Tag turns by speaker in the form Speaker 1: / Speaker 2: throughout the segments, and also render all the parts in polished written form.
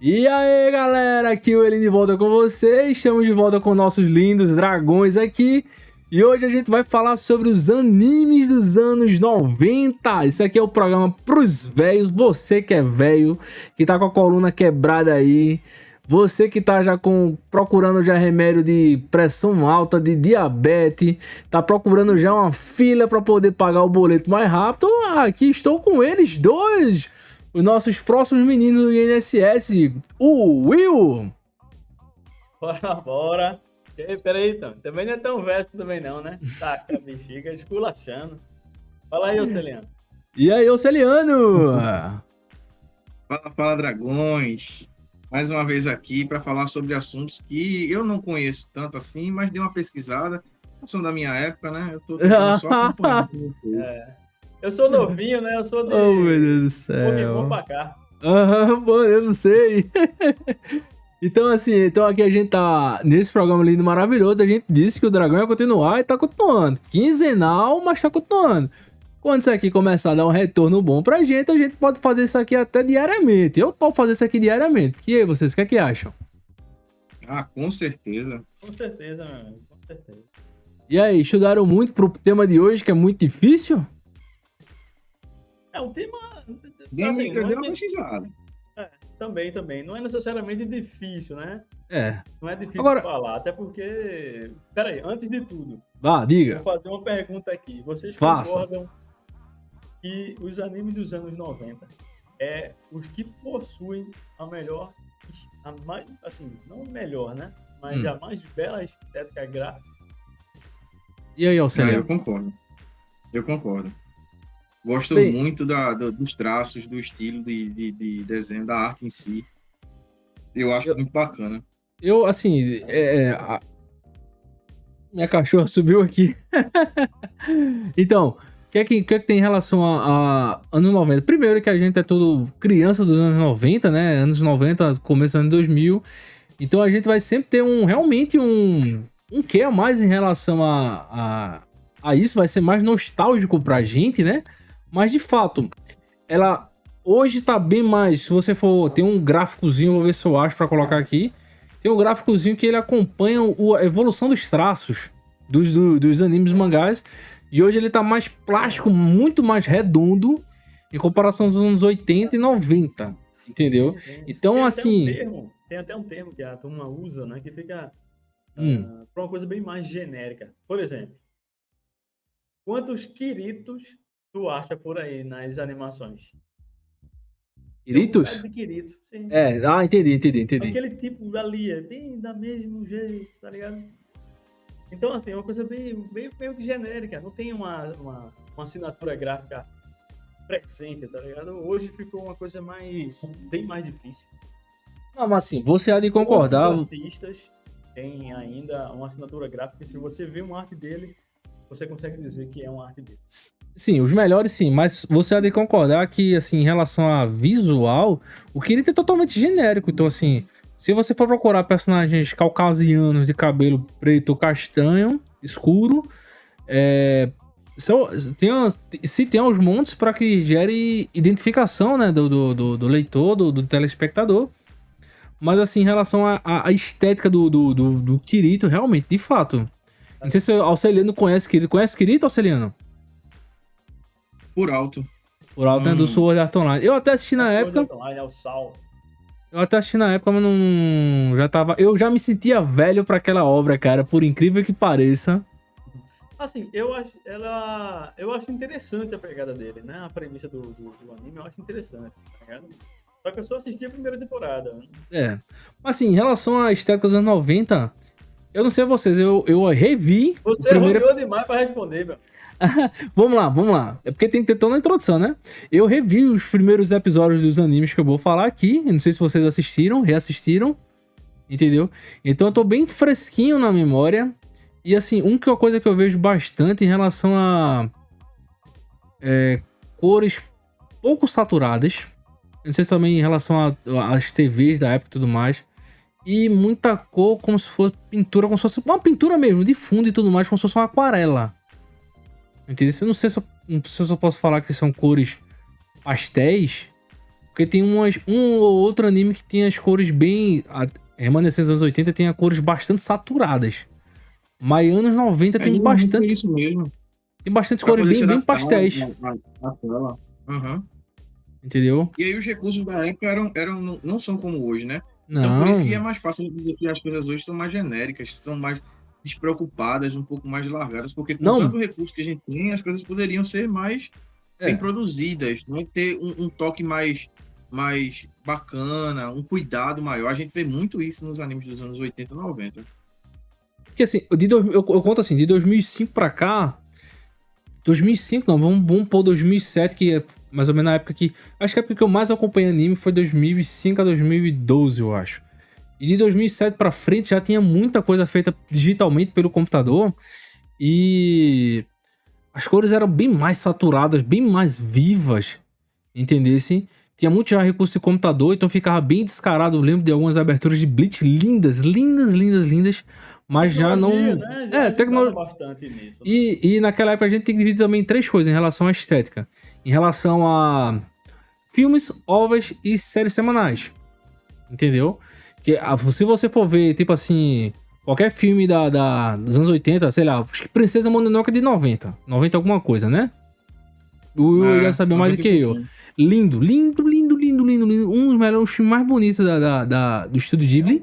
Speaker 1: E aí, galera, aqui o Elin de volta com vocês. Estamos de volta com nossos lindos dragões aqui. E hoje a gente vai falar sobre os animes dos anos 90. Isso aqui é o programa pros velhos. Você que é velho, que tá com a coluna quebrada aí. Você que tá já procurando já remédio de pressão alta, de diabetes. Tá procurando já uma fila para poder pagar o boleto mais rápido. Aqui estou com eles dois. Os nossos próximos meninos do INSS, o Will.
Speaker 2: Bora. Peraí, então. Também não é tão velho também não, né? Taca a bexiga, esculachando. Fala aí, Oceliano.
Speaker 1: E aí, Oceliano?
Speaker 3: Fala, dragões. Mais uma vez aqui para falar sobre assuntos que eu não conheço tanto assim, mas dei uma pesquisada. Não são da minha época, né? Eu tô tentando só acompanhando com vocês.
Speaker 2: Eu sou novinho, né? Eu sou de...
Speaker 1: Oh, meu Deus do céu.
Speaker 2: Pokémon pra cá.
Speaker 1: Pô, eu não sei. Então, assim, aqui a gente tá nesse programa lindo, maravilhoso. A gente disse que o dragão ia continuar e tá continuando. Quinzenal, mas tá continuando. Quando isso aqui começar a dar um retorno bom pra gente, a gente pode fazer isso aqui até diariamente. Eu topo fazer isso aqui diariamente. E aí, vocês, o que é que acham?
Speaker 3: Ah, com certeza.
Speaker 2: Com certeza, meu amigo. Com certeza.
Speaker 1: E aí, estudaram muito pro tema de hoje, que é muito difícil?
Speaker 2: É um tema...
Speaker 3: Eu dei uma
Speaker 2: é...
Speaker 3: pesquisada.
Speaker 2: Também. Não é necessariamente difícil, né?
Speaker 1: É.
Speaker 2: Não é difícil
Speaker 1: Agora...
Speaker 2: falar, até porque... Peraí, antes de tudo...
Speaker 1: Vá, diga.
Speaker 2: Vou fazer uma pergunta aqui. Vocês
Speaker 1: Faça.
Speaker 2: concordam que os animes dos anos 90 é os que possuem a melhor... A mais, assim, não melhor, né? Mas a mais bela estética gráfica?
Speaker 1: E aí, Alcélio?
Speaker 3: Eu concordo. Gosto muito dos traços, do estilo de desenho, da arte em si. Eu acho muito bacana.
Speaker 1: Eu, assim, minha cachorra subiu aqui. Então, o que é que tem em relação a anos 90? Primeiro que a gente é todo criança dos anos 90, né? Anos 90, começo dos anos 2000. Então a gente vai sempre ter realmente um quê a mais em relação a isso. Vai ser mais nostálgico pra gente, né? Mas, de fato, ela hoje tá bem mais... Se você for... Tem um gráficozinho, vou ver se eu acho pra colocar aqui. Tem um gráficozinho que ele acompanha a evolução dos traços dos animes mangás. E hoje ele tá mais plástico, muito mais redondo, em comparação aos anos 80 e 90. Entendeu? Então,
Speaker 2: tem
Speaker 1: assim...
Speaker 2: Tem até um termo que a turma usa, né? Que fica pra uma coisa bem mais genérica. Por exemplo, quantos Kiritos tu acha por aí nas animações?
Speaker 1: Kiritos?
Speaker 2: De Kirito, sim.
Speaker 1: Entendi.
Speaker 2: Aquele tipo ali, é bem da mesmo jeito, tá ligado? Então, assim, é uma coisa bem meio que genérica. Não tem uma assinatura gráfica presente, tá ligado? Hoje ficou uma coisa bem mais difícil.
Speaker 1: Não, mas assim, você há de concordar...
Speaker 2: Os artistas têm ainda uma assinatura gráfica e se você vê uma arte dele, você consegue dizer que é uma arte dele.
Speaker 1: Sim, os melhores sim, mas você há de concordar que, assim, em relação a visual, o Kirito é totalmente genérico. Então, assim, se você for procurar personagens caucasianos de cabelo preto ou castanho, escuro, se tem aos montes para que gere identificação, né, do leitor, do telespectador. Mas, assim, em relação à estética do Kirito, realmente, de fato... Não sei se o Alceliano conhece Kirito. Conhece Kirito, Alceliano?
Speaker 3: Por alto.
Speaker 1: Por alto, né? Do Sword Art Online. Eu até assisti na época.
Speaker 2: É o Sal.
Speaker 1: Eu até assisti na época, mas não... Eu já me sentia velho pra aquela obra, cara. Por incrível que pareça.
Speaker 2: Assim, eu acho interessante a pegada dele, né? A premissa do anime eu acho interessante, tá ligado? Só que eu só assisti a primeira temporada. Né?
Speaker 1: Mas assim, em relação à estética dos anos 90... Eu não sei vocês, eu revi...
Speaker 2: Você rodeou demais pra responder, meu.
Speaker 1: Vamos lá. É porque tem que ter toda a introdução, né? Eu revi os primeiros episódios dos animes que eu vou falar aqui. Eu não sei se vocês assistiram, reassistiram. Entendeu? Então eu tô bem fresquinho na memória. E assim, uma coisa que eu vejo bastante em relação a... cores pouco saturadas. Eu não sei se também em relação às TVs da época e tudo mais. E muita cor como se fosse pintura, como se fosse uma pintura mesmo, de fundo e tudo mais, como se fosse uma aquarela. Entendeu? Eu não sei se eu posso falar que são cores pastéis, Porque tem um ou outro anime que tem as cores bem... Remanescentes dos anos 80 tem as cores bastante saturadas. Mas anos 90 tem
Speaker 3: geralmente é
Speaker 1: bastante...
Speaker 3: isso mesmo.
Speaker 1: Tem bastante
Speaker 3: Pra
Speaker 1: cores
Speaker 3: poder se
Speaker 1: bem
Speaker 3: adaptar
Speaker 1: pastéis.
Speaker 3: à tela. Uhum.
Speaker 1: Entendeu?
Speaker 3: E aí os recursos da época não são como hoje, né? Então por isso que é
Speaker 1: Não.
Speaker 3: mais fácil dizer que as coisas hoje são mais genéricas, são mais despreocupadas, um pouco mais largadas, porque com
Speaker 1: Não.
Speaker 3: tanto recurso que a gente tem, as coisas poderiam ser mais bem
Speaker 1: É.
Speaker 3: produzidas, né? Ter um toque mais bacana, um cuidado maior. A gente vê muito isso nos animes dos anos 80 e 90.
Speaker 1: Porque assim, eu conto assim, de 2005 pra cá... 2005 não, vamos pôr 2007, que é mais ou menos na época que... Acho que a época que eu mais acompanhei anime foi 2005 a 2012, eu acho. E de 2007 pra frente já tinha muita coisa feita digitalmente pelo computador. E as cores eram bem mais saturadas, bem mais vivas, entendesse? Tinha muito já recurso de computador, então ficava bem descarado. Eu lembro de algumas aberturas de Bleach lindas, lindas, lindas, lindas. Mas já não...
Speaker 2: Né? Já
Speaker 1: tecnologia...
Speaker 2: bastante nisso. Né?
Speaker 1: E naquela época a gente tem que dividir também em três coisas em relação à estética. Em relação a filmes, ovas e séries semanais. Entendeu? Que se você for ver, tipo assim, qualquer filme dos anos 80, sei lá, acho que Princesa Mononoke é de 90. 90 alguma coisa, né? O Will ia saber mais do que eu. Lindo, lindo, lindo, lindo, lindo, lindo. Um dos melhores filmes mais bonitos do estúdio Ghibli.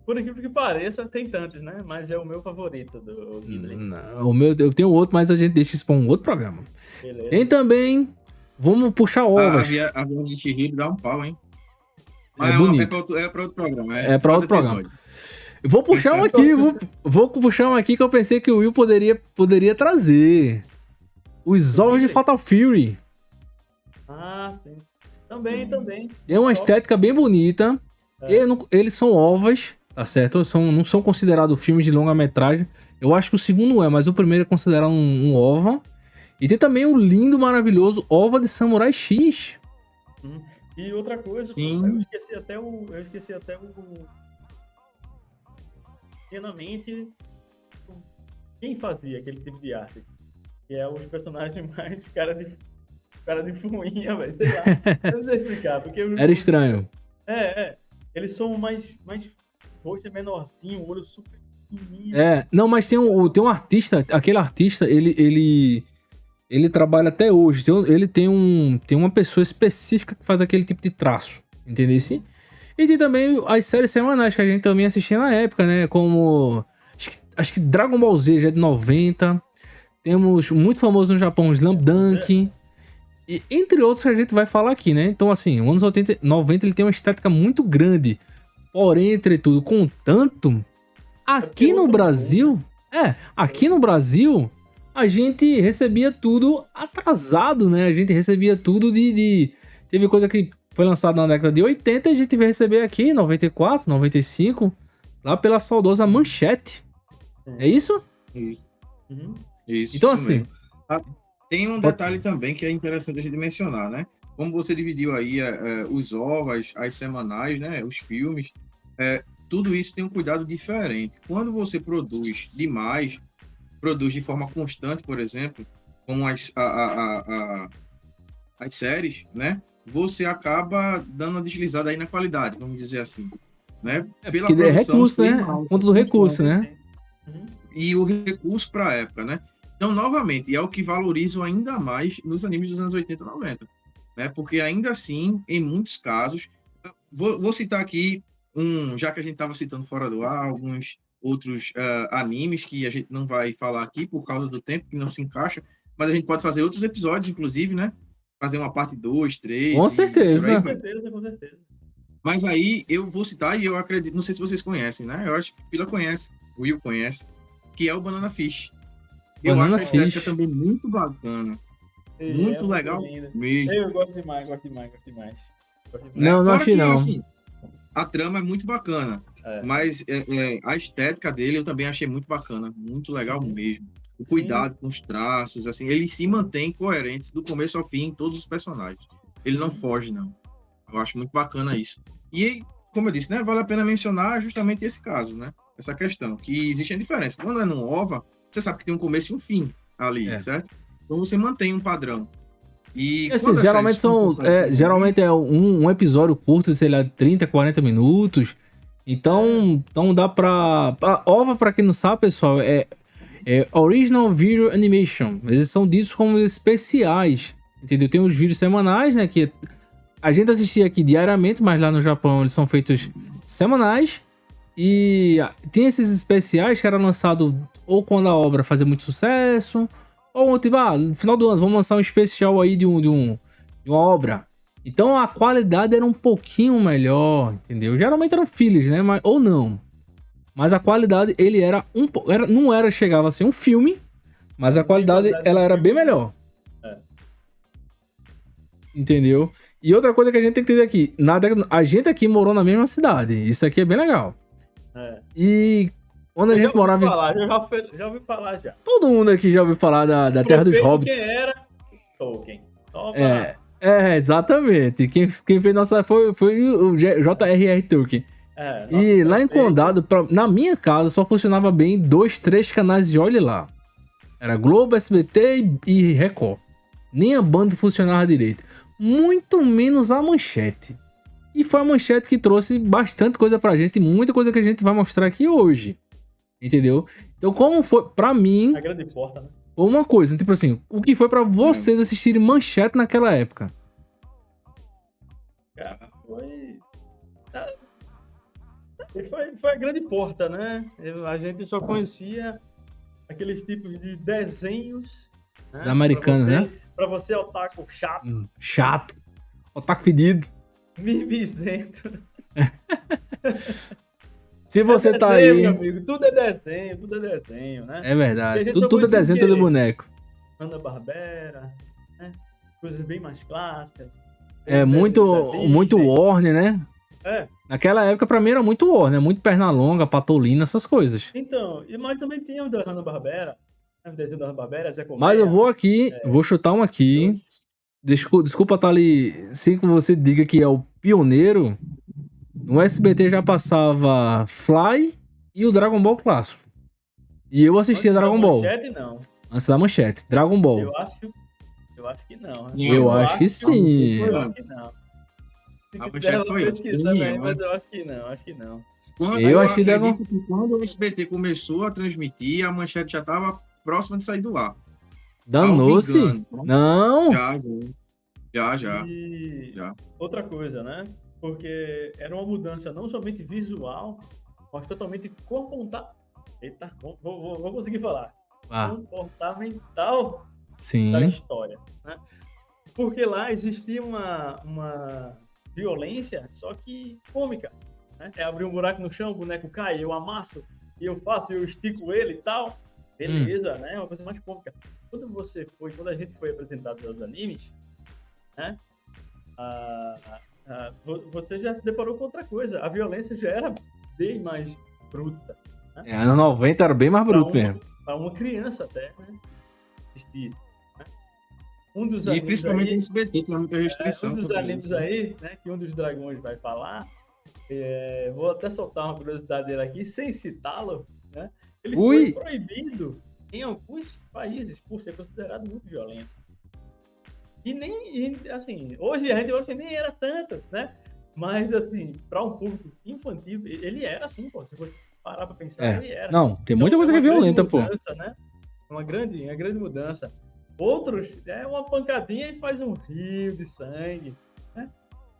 Speaker 2: Por incrível que pareça, tem tantos, né? Mas é o meu favorito do Ghibli.
Speaker 1: Não, eu tenho outro, mas a gente deixa isso pra um outro programa.
Speaker 2: Beleza.
Speaker 1: Tem também... Vamos puxar ovas.
Speaker 3: A Viagem de Chihiro dá um pau, hein?
Speaker 1: É bonito.
Speaker 3: É pra outro programa.
Speaker 1: É pra outro programa. Eu vou puxar um aqui, vou puxar um aqui que eu pensei que o Will poderia trazer. Os ovos de Fatal Fury.
Speaker 2: Ah, sim. Também.
Speaker 1: Tem uma estética bem bonita.
Speaker 2: É.
Speaker 1: Eles são ovas, tá certo? Não são considerados filmes de longa-metragem. Eu acho que o segundo mas o primeiro é considerado um ova. E tem também o lindo, maravilhoso Ova de Samurai X.
Speaker 2: E outra coisa,
Speaker 3: sim.
Speaker 2: Eu esqueci até o pequenamente quem fazia aquele tipo de arte. Que é os personagens mais cara de fuinha, velho. Sei lá. Eu não sei explicar. Porque
Speaker 1: Era estranho.
Speaker 2: Eles são mais rosto menorzinho, o olho super pequenininho.
Speaker 1: Não, mas tem um artista, aquele artista, ele trabalha até hoje. Tem uma pessoa específica que faz aquele tipo de traço, entendeu? E tem também as séries semanais que a gente também assistia na época, né? Como... Acho que Dragon Ball Z já é de 90. Temos muito famoso no Japão, Slam Dunk. E entre outros que a gente vai falar aqui, né? Então, assim, os anos 80, 90 ele tem uma estética muito grande. Porém, entretudo, contanto, aqui no Brasil... aqui no Brasil... a gente recebia tudo atrasado, né? A gente recebia tudo Teve coisa que foi lançada na década de 80 e a gente veio receber aqui em 94, 95, lá pela saudosa Manchete. É isso?
Speaker 3: Isso.
Speaker 2: Uhum.
Speaker 3: Isso.
Speaker 1: Então,
Speaker 3: isso
Speaker 1: assim...
Speaker 3: mesmo. Tem um detalhe também que é interessante a gente mencionar, né? Como você dividiu aí os ovas, as semanais, né? Os filmes, tudo isso tem um cuidado diferente. Quando você produz demais... produz de forma constante, por exemplo, como as séries, né? Você acaba dando uma deslizada aí na qualidade, vamos dizer assim, né?
Speaker 1: Pela porque é recurso, né? Conta do recurso, né?
Speaker 3: E o recurso para a época, né? Então, novamente, é o que valorizo ainda mais nos animes dos anos 80 e 90, né? Porque ainda assim, em muitos casos, vou citar aqui já que a gente estava citando fora do ar, alguns outros animes que a gente não vai falar aqui por causa do tempo, que não se encaixa, mas a gente pode fazer outros episódios, inclusive, né? Fazer uma parte 2, 3...
Speaker 1: Com certeza.
Speaker 2: Com certeza.
Speaker 3: Mas aí eu vou citar, e eu acredito, não sei se vocês conhecem, né? Eu acho que Pila conhece, o Will conhece, que é o Banana Fish.
Speaker 1: Banana
Speaker 3: eu acho
Speaker 1: Fish.
Speaker 3: que é também muito bacana. Muito legal mesmo.
Speaker 2: Eu gosto demais.
Speaker 1: Não achei não.
Speaker 3: Assim, a trama é muito bacana. Mas a estética dele eu também achei muito bacana, muito legal mesmo. O cuidado com os traços, assim, eles se mantêm coerentes do começo ao fim em todos os personagens. Ele não foge, não. Eu acho muito bacana isso. E, como eu disse, né, vale a pena mencionar justamente esse caso, né? Essa questão, que existe a diferença. Quando é no OVA, você sabe que tem um começo e um fim ali, certo? Então você mantém um padrão. E
Speaker 1: Assim,
Speaker 3: quando
Speaker 1: geralmente geralmente é um episódio curto, sei lá, 30, 40 minutos. Então dá pra. OVA, pra quem não sabe, pessoal, é Original Video Animation. Eles são ditos como especiais. Entendeu? Tem os vídeos semanais, né? Que a gente assistia aqui diariamente, mas lá no Japão eles são feitos semanais. E tem esses especiais que era lançado ou quando a obra fazia muito sucesso, ou tipo, no final do ano, vamos lançar um especial aí de uma obra. Então a qualidade era um pouquinho melhor, entendeu? Geralmente eram fillers, né? Ou não. Mas a qualidade, ele era não era, chegava a ser um filme, mas a qualidade, ela era bem melhor. Entendeu? E outra coisa que a gente tem que entender aqui, a gente aqui morou na mesma cidade. Isso aqui é bem legal. E quando a gente morava
Speaker 2: já ouvi falar já.
Speaker 1: Todo mundo aqui já ouviu falar da Terra dos Hobbits.
Speaker 2: Quem era? Tolkien.
Speaker 1: Exatamente. Quem fez nossa foi o J.R.R. Tolkien. E lá em Condado, na minha casa, só funcionava bem 2, 3 canais e olhe lá. Era Globo, SBT e Record. Nem a Band funcionava direito. Muito menos a Manchete. E foi a Manchete que trouxe bastante coisa pra gente. Muita coisa que a gente vai mostrar aqui hoje. Entendeu? Então, como foi pra mim...
Speaker 2: A grande porta, né?
Speaker 1: Uma coisa, tipo assim, o que foi pra vocês assistirem Manchete naquela época?
Speaker 2: Cara, foi a grande porta, né? A gente só conhecia aqueles tipos de desenhos, né?
Speaker 1: Americanos, né?
Speaker 2: Pra você, otaku chato.
Speaker 1: Chato. Otaku fedido.
Speaker 2: Mimizento.
Speaker 1: Se você
Speaker 2: desenho,
Speaker 1: tá aí...
Speaker 2: meu amigo, tudo é desenho, né?
Speaker 1: É verdade. Tudo é desenho, tudo é boneco.
Speaker 2: Hanna-Barbera, né? Coisas bem mais clássicas.
Speaker 1: Muito Warner, né? Naquela época, pra mim, era muito Warner. Muito Pernalonga, Patolina, essas coisas.
Speaker 2: Então, mas também tinha o da Hanna-Barbera. O desenho da Hanna-Barbera, Zé Colmeia.
Speaker 1: Mas eu vou aqui, vou chutar um aqui. Desculpa, Thali, sem que você diga que é o pioneiro. No SBT já passava Fly e o Dragon Ball clássico. E eu assistia Dragon Ball.
Speaker 2: Manchete, não.
Speaker 1: Antes da Manchete. Dragon Ball.
Speaker 2: Eu acho que não. Né?
Speaker 1: Eu acho que sim.
Speaker 2: Eu acho que não.
Speaker 3: A Manchete foi
Speaker 2: também, mas eu acho que não.
Speaker 1: Eu achei
Speaker 3: que quando o SBT começou a transmitir, a Manchete já estava próxima de sair do ar.
Speaker 1: Danou-se? Não!
Speaker 3: Já.
Speaker 2: Outra coisa, né? Porque era uma mudança não somente visual, mas totalmente comportamental. Eita, vou conseguir falar. Comportamental da história, né? Porque lá existia uma violência, só que cômica, né? É abrir um buraco no chão, o boneco cai, eu amasso, e eu faço, eu estico ele e tal. Beleza, né? É uma coisa mais cômica. Quando a gente foi apresentado aos animes, né? Você já se deparou com outra coisa. A violência já era bem mais bruta. Né?
Speaker 1: Anos 90 era bem mais bruto mesmo.
Speaker 2: Para uma criança até, né? Assistir. Né?
Speaker 3: E principalmente no SBT, tem muita restrição.
Speaker 2: Um dos animes aí, né? Que um dos dragões vai falar. Vou até soltar uma curiosidade dele aqui, sem citá-lo, né? Ele foi proibido em alguns países por ser considerado muito violento. Assim, hoje a gente nem era tanto, né? Mas, assim, para um público infantil, ele era assim, pô. Se você parar pra pensar, ele era.
Speaker 1: Não, tem muita coisa que é violenta, pô.
Speaker 2: Né? Uma grande mudança. Outros, uma pancadinha e faz um rio de sangue, né?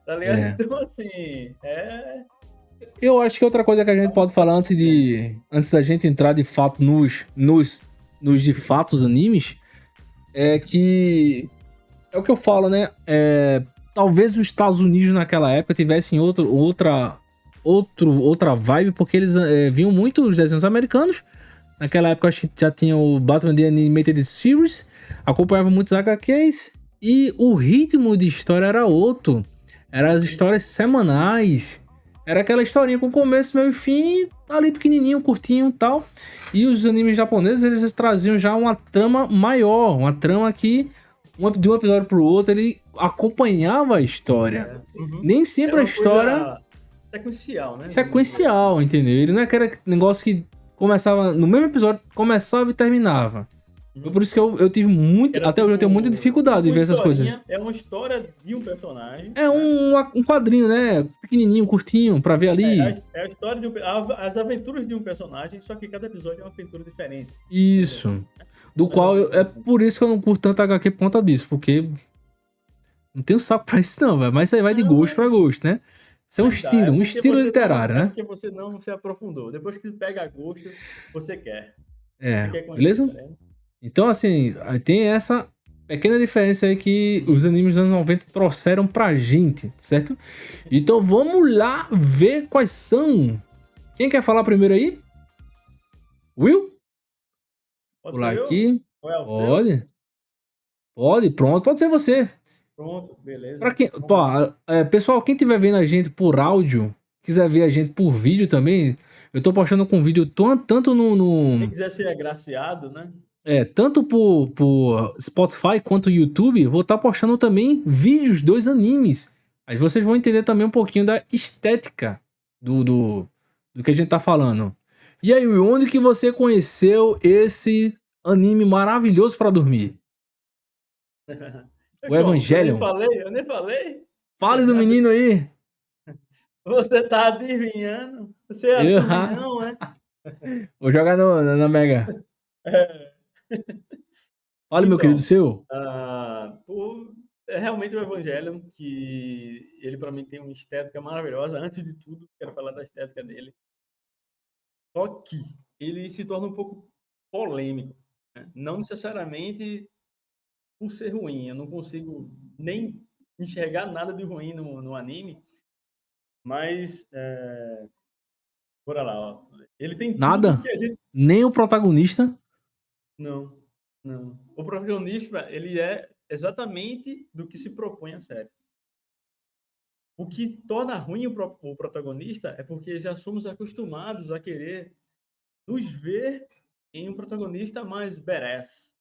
Speaker 2: Tá ligado? Então, assim,
Speaker 1: Eu acho que outra coisa que a gente pode falar antes da gente entrar de fato nos de fato os animes, é que é o que eu falo, né? Talvez os Estados Unidos naquela época tivessem outra vibe, porque eles viam muito os desenhos americanos. Naquela época, acho que já tinha o Batman The Animated Series, acompanhava muitos HQs, e o ritmo de história era outro. Eram as histórias semanais. Era aquela historinha com começo, meio e fim, ali pequenininho, curtinho e tal. E os animes japoneses, eles traziam já uma trama maior, uma trama que, de um episódio pro outro, ele acompanhava a história. Nem sempre a história...
Speaker 2: Sequencial, né?
Speaker 1: Sequencial, entendeu? Ele não é aquele negócio que começava... No mesmo episódio, começava e terminava. Foi por isso que eu tive muito.
Speaker 2: Era
Speaker 1: Até hoje eu tenho muita dificuldade de
Speaker 2: uma
Speaker 1: ver essas coisas.
Speaker 2: historinha, é uma história de um personagem.
Speaker 1: É um quadrinho, né? Pequenininho, curtinho, pra ver ali.
Speaker 2: É a história as aventuras de um personagem, só que cada episódio é uma aventura diferente.
Speaker 1: Isso. Do qual é por isso que eu não curto tanto HQ por conta disso, porque não tenho saco pra isso, não, velho. Mas isso aí vai de gosto pra gosto, né? Isso é um estilo literário,
Speaker 2: É
Speaker 1: né?
Speaker 2: porque você não se aprofundou. Depois que você pega a gosto, você quer.
Speaker 1: É,
Speaker 2: Você quer conhecer,
Speaker 1: beleza?
Speaker 2: tá vendo?
Speaker 1: Então, assim, aí tem essa pequena diferença aí que os animes dos anos 90 trouxeram pra gente, certo? Então vamos lá ver quais são. Quem quer falar primeiro aí? Will?
Speaker 2: Pode
Speaker 1: Pular
Speaker 2: ser eu?
Speaker 1: aqui.
Speaker 2: Ou é o seu?
Speaker 1: Pode. Pode, pronto. Pode ser você.
Speaker 2: Pronto, beleza.
Speaker 1: Pra quem,
Speaker 2: Vamos
Speaker 1: pô,
Speaker 2: lá.
Speaker 1: pessoal, quem estiver vendo a gente por áudio, quiser ver a gente por vídeo também, eu tô postando com vídeo tanto
Speaker 2: Quem quiser ser agraciado, né?
Speaker 1: tanto por Spotify quanto YouTube, vou estar postando também vídeos dos animes. Aí vocês vão entender também um pouquinho da estética do que a gente tá falando. E aí, Will, onde que você conheceu esse anime maravilhoso pra dormir? O
Speaker 2: Como?
Speaker 1: Evangelion.
Speaker 2: Eu nem falei.
Speaker 1: Fale do menino aí.
Speaker 2: Você tá adivinhando? Você é
Speaker 1: Eu,
Speaker 2: adivinhão, né?
Speaker 1: vou jogar na Mega.
Speaker 2: É.
Speaker 1: Fale, meu querido,
Speaker 2: Então,
Speaker 1: seu.
Speaker 2: é realmente o Evangelion, que ele para mim tem uma estética maravilhosa. Antes de tudo, quero falar da estética dele. Só que ele se torna um pouco polêmico, né? Não necessariamente por ser ruim. Eu não consigo nem enxergar nada de ruim no anime, mas bora lá, ó. Ele tem tudo
Speaker 1: Nada?
Speaker 2: que a gente...
Speaker 1: Nem o protagonista?
Speaker 2: Não, não. O protagonista, ele é exatamente do que se propõe a série. O que torna ruim o protagonista é porque já somos acostumados a querer nos ver em um protagonista mais badass.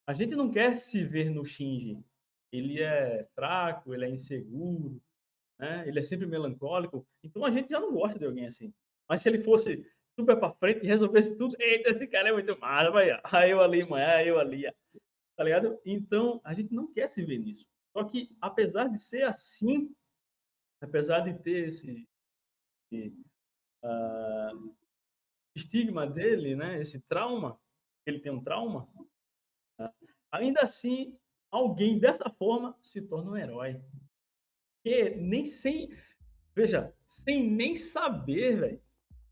Speaker 2: A gente não quer se ver no Shinji. Ele é fraco, ele é inseguro, né? Ele é sempre melancólico. Então a gente já não gosta de alguém assim. Mas se ele fosse super para frente e resolvesse tudo, eita, esse cara é muito massa, vai. Aí eu ali, mãe, aí eu ali. Tá ligado? Então a gente não quer se ver nisso. Só que apesar de ser assim, apesar de ter esse estigma dele, né? Esse trauma, ele tem um trauma, ainda assim, alguém dessa forma se torna um herói. Que nem sem, veja, sem nem saber, velho.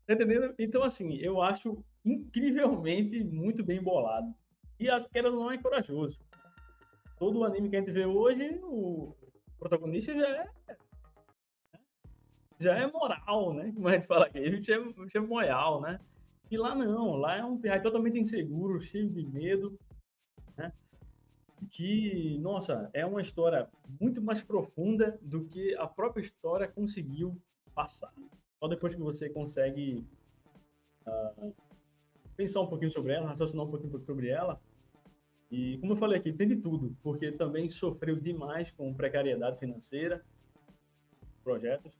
Speaker 2: Tá entendendo? Então, assim, eu acho incrivelmente muito bem bolado. E as quedas não é corajoso. Todo o anime que a gente vê hoje, o protagonista já é moral, né? Como a gente fala aqui, já é moral, né? E lá não, lá é um pirraia totalmente inseguro, cheio de medo, né? Que, nossa, é uma história muito mais profunda do que a própria história conseguiu passar. Só depois que você consegue pensar um pouquinho sobre ela, raciocinar um pouquinho sobre ela. E, como eu falei aqui, tem de tudo, porque também sofreu demais com precariedade financeira, projetos,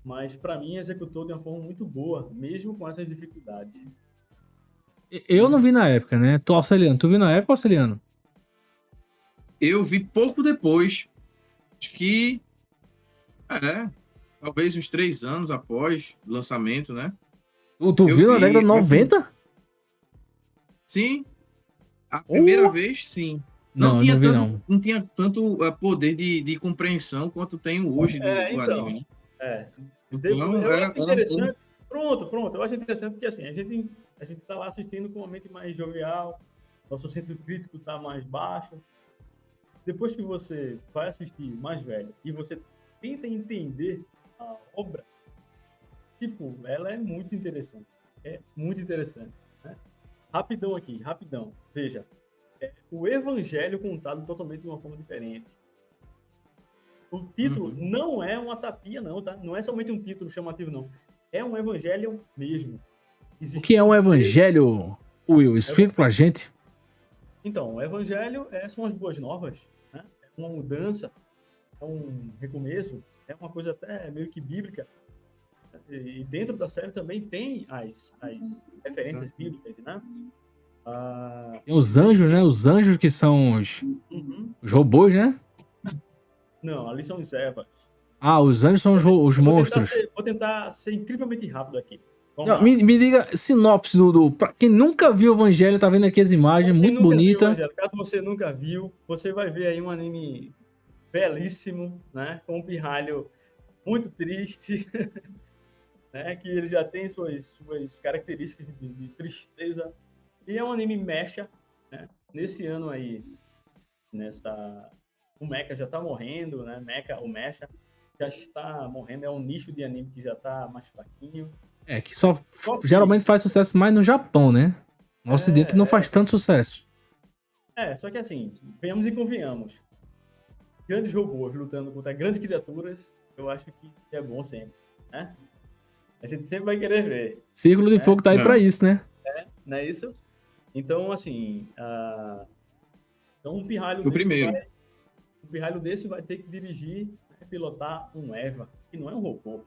Speaker 2: mas para mim executou de uma forma muito boa, mesmo com essas dificuldades.
Speaker 1: Eu não vi na época, né? Tô auxiliando. Tu viu na época, auxiliando?
Speaker 3: Eu vi pouco depois, acho que talvez uns 3 anos após o lançamento, né?
Speaker 1: Tu
Speaker 3: Eu
Speaker 1: viu na década
Speaker 3: vi,
Speaker 1: de
Speaker 3: assim,
Speaker 1: 90?
Speaker 3: sim, a primeira
Speaker 1: Oh!
Speaker 3: vez, sim.
Speaker 1: Não, eu não vi, não.
Speaker 3: Não tinha tanto poder de compreensão quanto tem hoje do anime,
Speaker 2: Então,
Speaker 3: né?
Speaker 2: é,
Speaker 3: Então,
Speaker 2: eu acho interessante. Pronto. Eu acho interessante porque assim, a gente está lá assistindo com uma mente mais jovial, nosso senso crítico está mais baixo. Depois que você vai assistir mais velho e você tenta entender a obra, tipo, ela é muito interessante. É muito interessante. Né? Rapidão aqui, rapidão. Veja, o Evangelho contado totalmente de uma forma diferente. O título não é uma tapinha, não, tá? Não é somente um título chamativo, não. É um evangelho mesmo.
Speaker 1: O que é um evangelho, Will? Explica pra gente.
Speaker 2: Então, o evangelho são as boas novas, né? É uma mudança, é um recomeço, é uma coisa até meio que bíblica. E dentro da série também tem as referências bíblicas, né? Ah,
Speaker 1: Tem os anjos, né? Os anjos que são
Speaker 2: uhum.
Speaker 1: os robôs, né?
Speaker 2: Não, ali são os Evas.
Speaker 1: Ah, os anjos são os
Speaker 2: Eu
Speaker 1: monstros.
Speaker 2: vou tentar ser incrivelmente rápido aqui. Vamos
Speaker 1: Não,
Speaker 2: lá.
Speaker 1: me diga sinopse pra quem nunca viu o Evangelho, tá vendo aqui as imagens,
Speaker 2: Quem
Speaker 1: muito
Speaker 2: nunca viu,
Speaker 1: bonita.
Speaker 2: Evangelho, caso você nunca viu, você vai ver aí um anime belíssimo, né? Com um pirralho muito triste, né? Que ele já tem suas características de tristeza. E é um anime mecha, né? Nesse ano aí, o Mecha já tá morrendo, né? O Mecha já está morrendo, é um nicho de anime que já tá mais fraquinho.
Speaker 1: É, que só
Speaker 2: Só que,
Speaker 1: geralmente faz sucesso mais no Japão, né? No Ocidente não faz
Speaker 2: é,
Speaker 1: tanto sucesso.
Speaker 2: só que assim, venhamos e convenhamos. Grandes robôs lutando contra grandes criaturas, eu acho que é bom sempre, né? A gente sempre vai querer ver,
Speaker 1: Círculo de
Speaker 2: né?
Speaker 1: Fogo tá aí pra isso, né?
Speaker 2: Não é isso? Então, assim, então
Speaker 3: O primeiro.
Speaker 2: um pirralho desse vai ter que dirigir, né, pilotar um Eva, que não é um robô,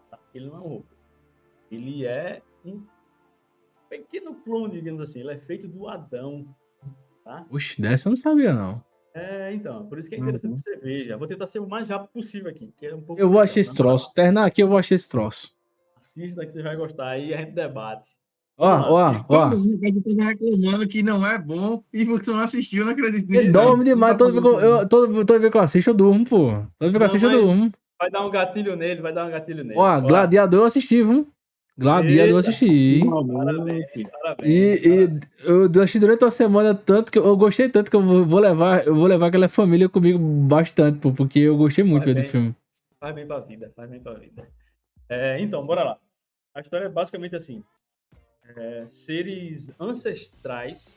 Speaker 2: tá? Ele não é um robô. Ele é um pequeno clone, digamos assim. Ele é feito do Adão, tá?
Speaker 1: Oxe, dessa eu não sabia, não.
Speaker 2: Então, por isso que é interessante
Speaker 3: Uhum.
Speaker 2: que você veja. Vou tentar ser o mais rápido possível aqui, que é um pouco
Speaker 1: Eu vou achar
Speaker 2: complicado.
Speaker 1: esse troço. Terminar aqui, eu vou achar esse troço.
Speaker 2: Assista que você vai gostar aí, a gente debate.
Speaker 1: Ó,
Speaker 2: Vamos lá.
Speaker 1: ó,
Speaker 3: Pô,
Speaker 1: ó.
Speaker 3: mas o rapaz tava reclamando que não é bom e você não assistiu, eu não acredito
Speaker 1: Ele
Speaker 3: nisso, não.
Speaker 1: dorme
Speaker 3: Não
Speaker 1: demais.
Speaker 3: tá
Speaker 1: Toda vez
Speaker 3: fazendo
Speaker 1: que
Speaker 3: isso, não.
Speaker 1: toda vez que eu assisto, eu durmo, pô. Toda vez que eu
Speaker 2: Não,
Speaker 1: assisto, eu
Speaker 2: mas
Speaker 1: durmo.
Speaker 2: vai dar um gatilho nele, vai dar um gatilho nele.
Speaker 1: Ó,
Speaker 2: Ó,
Speaker 1: Gladiador eu assisti, viu? Gladiador eu
Speaker 2: eita,
Speaker 1: assisti.
Speaker 3: Finalmente.
Speaker 2: parabéns,
Speaker 1: E
Speaker 2: parabéns.
Speaker 1: eu assisti durante uma semana tanto que eu gostei tanto que eu vou levar aquela família comigo bastante, pô, porque eu gostei muito
Speaker 2: Faz
Speaker 1: de ver do
Speaker 2: bem,
Speaker 1: filme.
Speaker 2: faz bem pra vida, faz bem pra vida. Então, bora lá. A história é basicamente assim. Seres ancestrais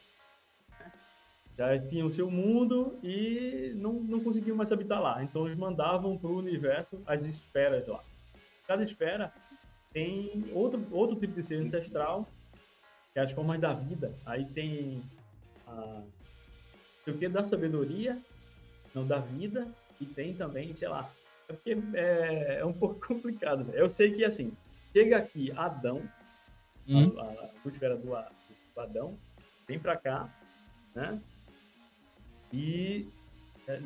Speaker 2: já tinham seu mundo e não conseguiam mais habitar lá. Então eles mandavam para o universo as esferas lá. Cada esfera tem outro tipo de ser ancestral, que é as formas da vida. Aí tem o que da sabedoria, não da vida, e tem também, sei lá. É porque é um pouco complicado. Né? Eu sei que assim, chega aqui Adão,
Speaker 1: Hum,
Speaker 2: a esfera do Adão, vem para cá, né? E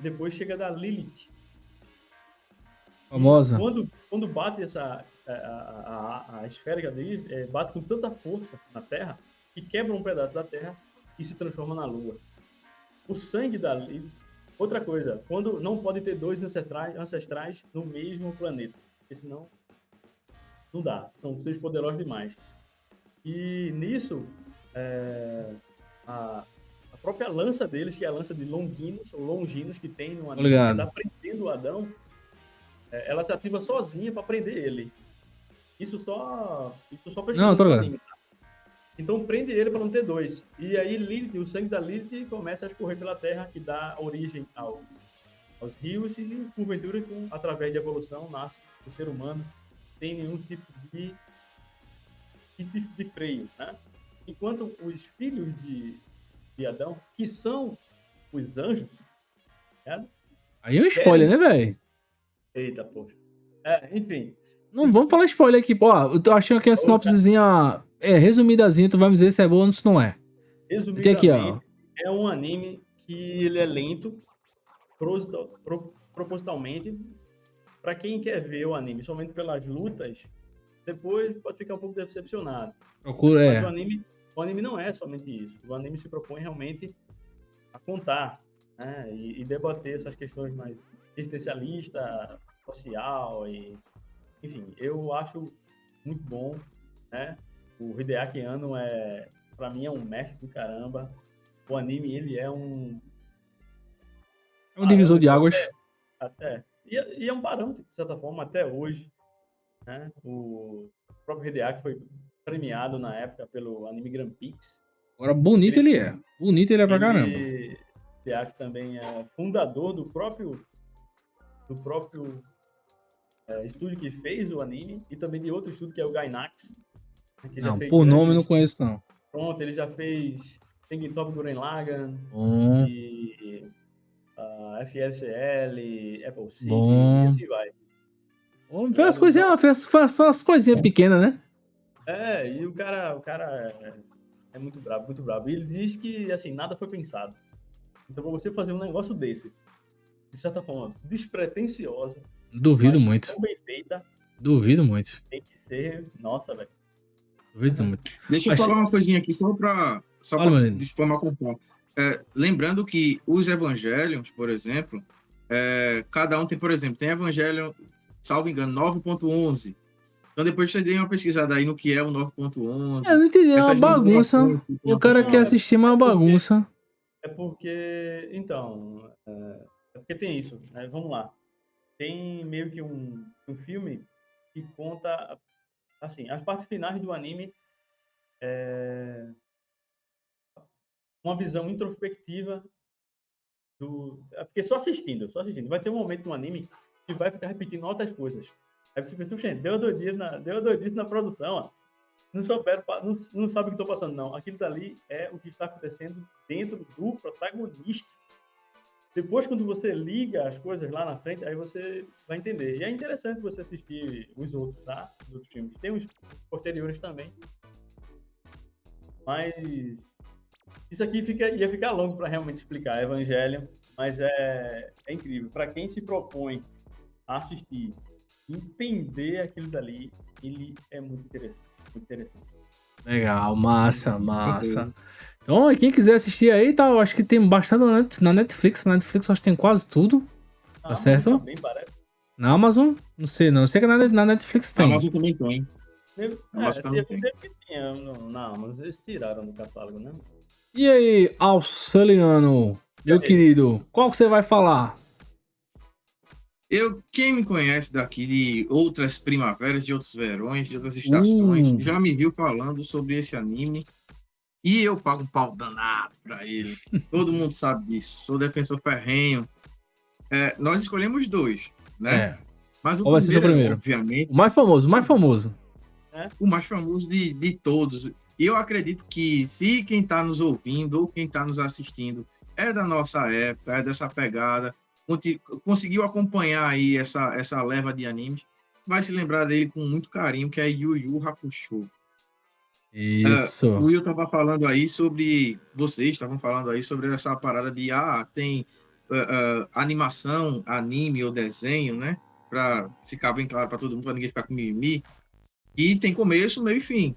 Speaker 2: depois chega da Lilith. E
Speaker 1: famosa.
Speaker 2: quando bate a esfera dele, bate com tanta força na Terra que quebra um pedaço da Terra e se transforma na Lua. O sangue da Lilith. Outra coisa, quando não pode ter dois ancestrais no mesmo planeta, porque senão não dá. São seres poderosos demais. E nisso, a própria lança deles, que é a lança de Longinos, ou Longinos, que tem no
Speaker 1: Tô
Speaker 2: anime, que
Speaker 1: ligado.
Speaker 2: está prendendo o Adão, ela se ativa sozinha para prender ele. Isso só
Speaker 1: Não, tô
Speaker 2: pesquisando no
Speaker 1: ligado.
Speaker 2: anime. Tá? Então prende ele para não ter dois. E aí Lilith, o sangue da Lilith começa a escorrer pela Terra, que dá origem aos rios e, porventura, através de evolução, nasce o ser humano sem nenhum tipo de freio. Né? Enquanto os filhos de Adão, que são os anjos, né?
Speaker 1: Aí é um spoiler, né, velho?
Speaker 2: Eita, poxa. Enfim.
Speaker 1: Não vamos falar spoiler aqui. Ó, eu tô achando aqui uma sinopsezinha resumidazinha, tu vai me dizer se é boa ou se não é. Tem aqui, ó.
Speaker 2: Resumidamente, é um anime que ele é lento, propositalmente. Para quem quer ver o anime somente pelas lutas, depois pode ficar um pouco decepcionado.
Speaker 1: Procura,
Speaker 2: Mas o anime não é somente isso. O anime se propõe realmente a contar, né? E debater essas questões mais existencialista, social e, enfim, eu acho muito bom, né? O Hideaki Anno para mim é um mestre do caramba. O anime ele é um
Speaker 1: é um divisor de águas.
Speaker 2: até e é um parâmetro de certa forma até hoje, né? O próprio Hideaki foi premiado na época pelo Anime Grand Prix.
Speaker 1: Agora, bonito ele é. Bonito ele é pra caramba.
Speaker 2: Hideaki também é fundador do próprio estúdio que fez o anime e também de outro estúdio que é o Gainax. Que já
Speaker 1: Não,
Speaker 2: fez
Speaker 1: por nome eu não conheço, não.
Speaker 2: Pronto, ele já fez Top Gurren Lagann
Speaker 1: Bom,
Speaker 2: e FSL, Apple Seed e
Speaker 1: bom.
Speaker 2: assim vai.
Speaker 1: Foi umas coisinhas, foi só umas coisinhas pequenas, né?
Speaker 2: E o cara É muito brabo, muito brabo. E ele diz que, assim, nada foi pensado. Então, pra você fazer um negócio desse, de certa forma, despretensiosa,
Speaker 1: Duvido
Speaker 2: mas
Speaker 1: muito.
Speaker 2: tão bem feita,
Speaker 1: Duvido muito.
Speaker 2: tem que ser... Nossa, velho.
Speaker 1: Duvido muito.
Speaker 3: Deixa eu
Speaker 1: Achei-
Speaker 3: falar uma coisinha aqui,
Speaker 1: Fala, menino.
Speaker 3: de forma completa. Lembrando que os evangelhos, por exemplo, cada um tem, por exemplo, tem evangelho, salvo engano, 9.11. Então depois você dê uma pesquisada aí no que é o
Speaker 1: Eu
Speaker 3: 9.11,
Speaker 1: não entendi, é uma
Speaker 3: essas
Speaker 1: bagunça.
Speaker 3: numerações que tem
Speaker 1: O cara quer
Speaker 2: Não,
Speaker 1: assistir, mas é uma bagunça.
Speaker 2: é porque então, é porque tem isso, né? Vamos lá. Tem meio que um filme que conta, assim, as partes finais do anime, uma visão introspectiva é porque só assistindo. Vai ter um momento no anime que vai ficar repetindo outras coisas. Aí você pensa, gente, deu a doidice na produção, ó. Não souberam, não sabe o que estou passando, não. Aquilo dali é o que está acontecendo dentro do protagonista. Depois, quando você liga as coisas lá na frente, aí você vai entender. E é interessante você assistir os outros, tá? Os outros filmes. Tem os posteriores também. Mas isso aqui ia ficar longo para realmente explicar Evangelho, mas é incrível. Para quem se propõe a assistir, entender aquilo dali, ele é muito interessante. Muito interessante.
Speaker 1: Legal, massa, massa. Então, quem quiser assistir aí, tá, eu acho que tem bastante na Netflix. Na Netflix eu acho que tem quase tudo. Tá certo?
Speaker 2: Também parece.
Speaker 1: Na Amazon? Não sei não. Eu sei que na Netflix
Speaker 3: A
Speaker 1: tem.
Speaker 3: Amazon também tem. Amazon também tem.
Speaker 2: Tinha, não, mas eles tiraram do catálogo, né?
Speaker 1: E aí, Alceliano, meu querido, qual que você vai falar?
Speaker 3: Quem me conhece daqui de outras primaveras, de outros verões, de outras estações, já me viu falando sobre esse anime. E eu pago um pau danado pra ele. Todo mundo sabe disso. Sou defensor ferrenho. Nós escolhemos dois, né? Mas
Speaker 1: qual vai ser o seu primeiro?
Speaker 3: Obviamente,
Speaker 1: O mais famoso, o mais famoso.
Speaker 3: o mais famoso de todos. E eu acredito que se quem está nos ouvindo ou quem está nos assistindo é da nossa época, é dessa pegada, conseguiu acompanhar aí essa leva de animes, vai se lembrar dele com muito carinho, que é Yu Yu Hakusho.
Speaker 1: Isso.
Speaker 3: O Will estava falando aí vocês estavam falando aí sobre essa parada de tem animação, anime ou desenho, né? Para ficar bem claro para todo mundo, para ninguém ficar com mimimi. E tem começo, meio e fim.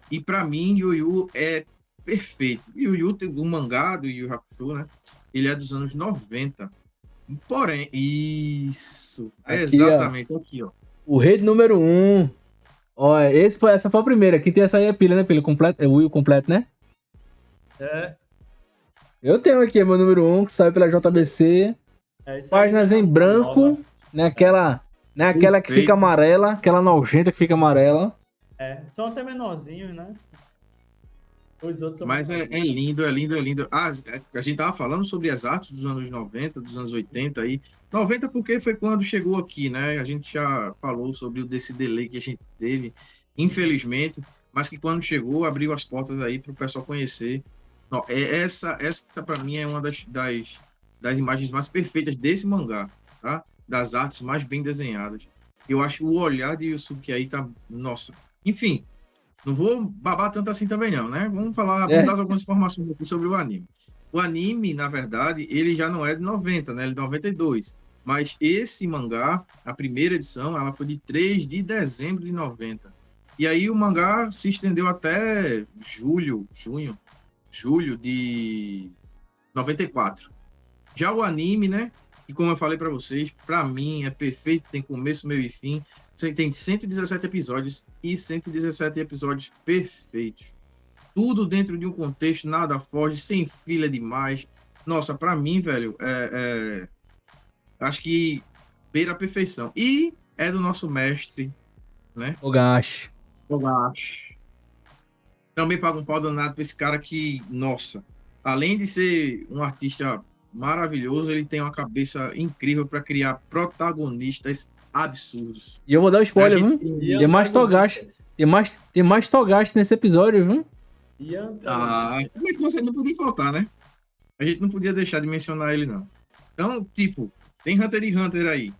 Speaker 3: E para mim, Yu Yu é perfeito. Yu Yu, o mangá do Yu Yu Hakusho, né? Ele é dos anos 90. Porém, isso.
Speaker 1: Aqui,
Speaker 3: exatamente, aqui, ó.
Speaker 1: O rei número 1. Ó, essa foi a primeira. Aqui tem essa aí, a pilha, né? Pilha completa. É o Will completo, né? Eu tenho aqui meu número 1, que saiu pela JBC. Páginas em branco. Né? Aquela que fica amarela. Aquela nojenta que fica amarela.
Speaker 2: São até menorzinhos, né? Os outros são
Speaker 3: Mas é lindo, é lindo, é lindo. A gente tava falando sobre as artes dos anos 90, dos anos 80 aí. 90 porque foi quando chegou aqui, né? A gente já falou sobre desse delay que a gente teve, infelizmente, mas que quando chegou, abriu as portas aí para o pessoal conhecer. Essa para mim é uma das imagens mais perfeitas desse mangá, tá? Das artes mais bem desenhadas. Eu acho o olhar de Yusuke aí tá... Nossa. Enfim, não vou babar tanto assim também não, né? Vamos dar algumas informações aqui sobre o anime. O anime, na verdade, ele já não é de 90, né? Ele é de 92. Mas esse mangá, a primeira edição, ela foi de 3 de dezembro de 90. E aí o mangá se estendeu até julho de 94. Já o anime, né? E como eu falei para vocês, para mim é perfeito, tem começo, meio e fim. Você tem 117 episódios e 117 episódios perfeitos. Tudo dentro de um contexto, nada foge, sem fila demais. Nossa, para mim, velho, acho que beira a perfeição. E é do nosso mestre, né?
Speaker 1: Ogashi.
Speaker 3: Também paga um pau danado pra esse cara que, nossa, além de ser um artista maravilhoso, ele tem uma cabeça incrível para criar protagonistas absurdos.
Speaker 1: E eu vou dar um spoiler, viu? Tem mais Togashi. Tem mais Togashi nesse episódio, viu?
Speaker 3: Como é que você não podia faltar, né? A gente não podia deixar de mencionar ele, não. Então, tipo, tem Hunter x Hunter aí.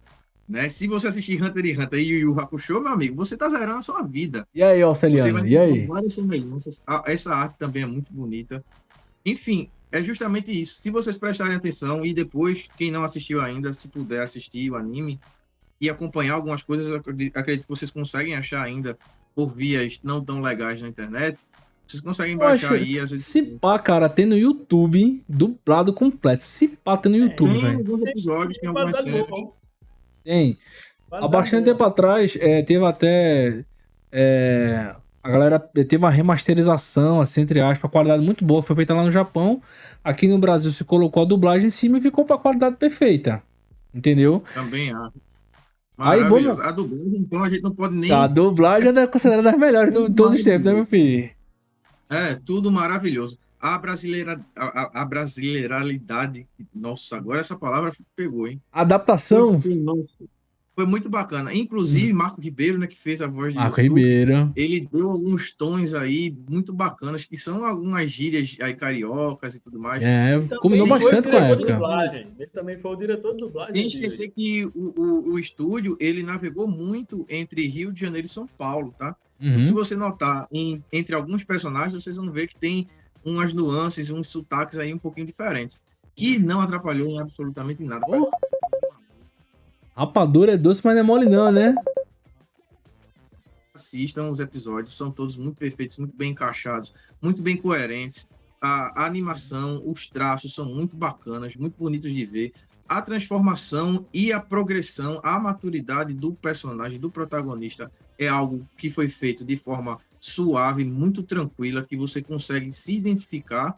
Speaker 3: né? Se você assistir Hunter x Hunter e Yu Yu Hakusho, meu amigo, você tá zerando a sua vida.
Speaker 1: E aí,
Speaker 3: Você
Speaker 1: Alceliano?
Speaker 3: vai
Speaker 1: E
Speaker 3: encontrar
Speaker 1: aí?
Speaker 3: várias semelhanças. Essa arte também é muito bonita. Enfim, é justamente isso. Se vocês prestarem atenção e depois, quem não assistiu ainda, se puder assistir o anime e acompanhar algumas coisas, eu acredito que vocês conseguem achar ainda por vias não tão legais na internet. Vocês conseguem
Speaker 1: Eu
Speaker 3: baixar
Speaker 1: acho.
Speaker 3: aí as
Speaker 1: Se
Speaker 3: edições.
Speaker 1: pá, cara, tem no YouTube dublado completo. Se pá, tem no YouTube,
Speaker 3: Tem
Speaker 1: velho.
Speaker 3: alguns episódios, tem algumas
Speaker 2: Qualidade
Speaker 3: cenas.
Speaker 2: boa.
Speaker 1: Tem. Há
Speaker 2: Qualidade
Speaker 1: bastante
Speaker 2: boa.
Speaker 1: tempo atrás, teve até. A galera teve uma remasterização, assim, entre aspas, qualidade muito boa. Foi feita lá no Japão. Aqui no Brasil se colocou a dublagem em cima e ficou pra qualidade perfeita. Entendeu?
Speaker 3: Também há.
Speaker 1: Aí vamos.
Speaker 3: Maravilhoso. A dublagem, então, a gente não pode
Speaker 1: A
Speaker 3: nem.
Speaker 1: dublagem é considerada das melhores de
Speaker 3: Tudo
Speaker 1: todos os tempos, né, meu
Speaker 3: maravilhoso.
Speaker 1: filho?
Speaker 3: É, tudo maravilhoso. A brasileiralidade. Nossa, agora essa palavra pegou, hein?
Speaker 1: Adaptação.
Speaker 3: Nossa, foi muito bacana. Inclusive, Marco Ribeiro, né, que fez a voz de
Speaker 1: Marco
Speaker 3: Yusuke,
Speaker 1: Ribeiro.
Speaker 3: ele deu alguns tons aí muito bacanas, que são algumas gírias aí cariocas e tudo mais.
Speaker 2: Ele
Speaker 1: Combinou
Speaker 2: também foi o
Speaker 1: bastante com a
Speaker 2: diretor de
Speaker 1: época.
Speaker 2: dublagem. Ele também foi o diretor de dublagem.
Speaker 3: Sem esquecer que o estúdio, ele navegou muito entre Rio de Janeiro e São Paulo, tá? Se
Speaker 1: Uhum.
Speaker 3: você notar, entre alguns personagens, vocês vão ver que tem umas nuances, uns sotaques aí um pouquinho diferentes, que não atrapalhou em absolutamente nada.
Speaker 1: Oh. Rapadura é doce, mas não é mole não, né?
Speaker 3: Assistam os episódios, são todos muito perfeitos, muito bem encaixados, muito bem coerentes. A animação, os traços são muito bacanas, muito bonitos de ver. A transformação e a progressão, a maturidade do personagem, do protagonista, é algo que foi feito de forma suave, muito tranquila, que você consegue se identificar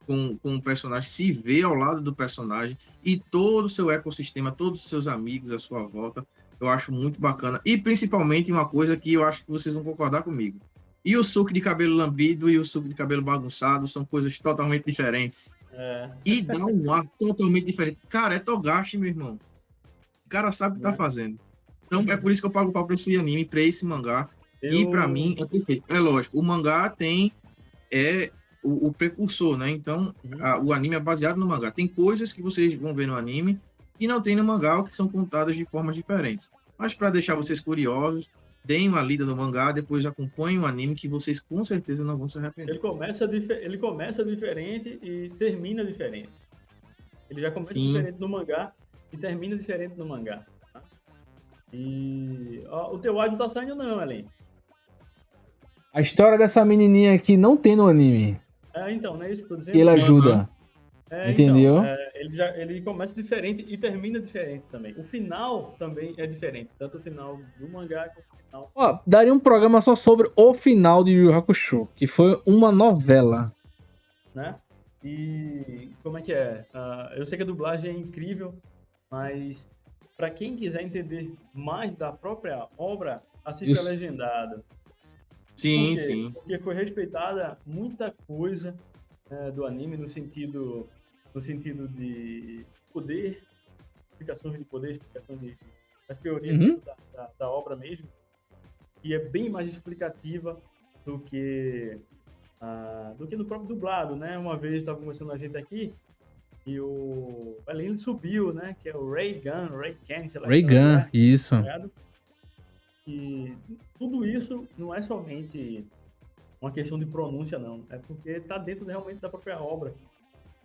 Speaker 3: com o personagem, se ver ao lado do personagem e todo o seu ecossistema, todos os seus amigos à sua volta. Eu acho muito bacana. E principalmente uma coisa que eu acho que vocês vão concordar comigo. E o suco de cabelo lambido e o suco de cabelo bagunçado são coisas totalmente diferentes. E dá um ar totalmente diferente. Cara, é Togashi, meu irmão. O cara sabe o que tá fazendo. Então é por isso que eu pago pau pra esse anime, pra esse mangá. E pra mim é perfeito. É lógico, o mangá tem o precursor, né? Então o anime é baseado no mangá. Tem coisas que vocês vão ver no anime que não tem no mangá, ou que são contadas de formas diferentes. Mas para deixar vocês curiosos, deem uma lida no mangá, depois acompanhem o anime, que vocês com certeza não vão se arrepender.
Speaker 2: Ele começa diferente e termina diferente. Ele já começa
Speaker 3: Sim.
Speaker 2: diferente no mangá e termina diferente no mangá. Tá? E o teu áudio não tá saindo não, Elen.
Speaker 1: A história dessa menininha aqui não tem no anime.
Speaker 2: Então, não é isso que eu tô dizendo?
Speaker 1: Que ele ajuda. Entendeu?
Speaker 2: Então, ele começa diferente e termina diferente também. O final também é diferente. Tanto o final do mangá quanto o final...
Speaker 1: Ó, daria um programa só sobre o final de Yu Yu Hakusho, que foi uma novela.
Speaker 2: Né? E como é que é? Eu sei que a dublagem é incrível, mas para quem quiser entender mais da própria obra, assista legendado.
Speaker 3: Sim,
Speaker 2: sim. Porque foi respeitada muita coisa do anime no sentido de poder, explicações de poder, explicações das teorias da obra mesmo, e é bem mais explicativa do que no próprio dublado, né? Uma vez estava conversando a gente aqui e o Elen subiu, né? Que é o Ray Ken, sei lá.
Speaker 1: Ray Gun, isso.
Speaker 2: Tá, e tudo isso não é somente uma questão de pronúncia, não. É porque está dentro realmente da própria obra,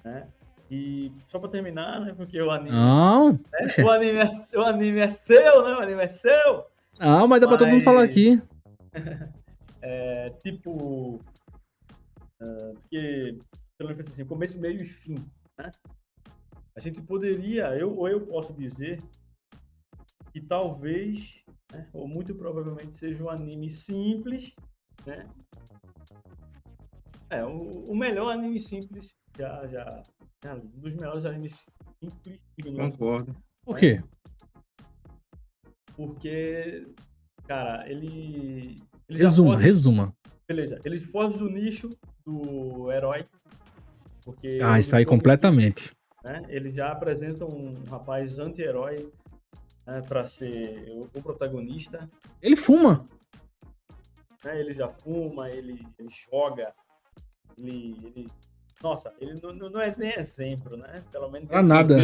Speaker 2: né? E só para terminar, né? Porque o anime...
Speaker 1: Não!
Speaker 2: Né? O anime é seu, né? O anime é seu!
Speaker 1: Ah, mas dá para todo mundo falar aqui.
Speaker 2: Tipo... porque, pelo menos assim, começo, meio e fim, né? A gente poderia, eu posso dizer que talvez, né, ou muito provavelmente seja um anime simples, né? O melhor anime simples um dos melhores animes simples.
Speaker 3: Concordo.
Speaker 1: Por quê?
Speaker 2: Porque, cara, ele
Speaker 1: Resuma.
Speaker 2: Beleza, eles fogem do nicho do herói. Porque
Speaker 1: Isso aí completamente.
Speaker 2: Né, eles já apresentam um rapaz anti-herói, né, para ser o protagonista.
Speaker 1: Ele fuma.
Speaker 2: Né, ele já fuma, ele joga, ele... Nossa, ele não é nem exemplo, né? Pelo menos...
Speaker 1: Pra nada.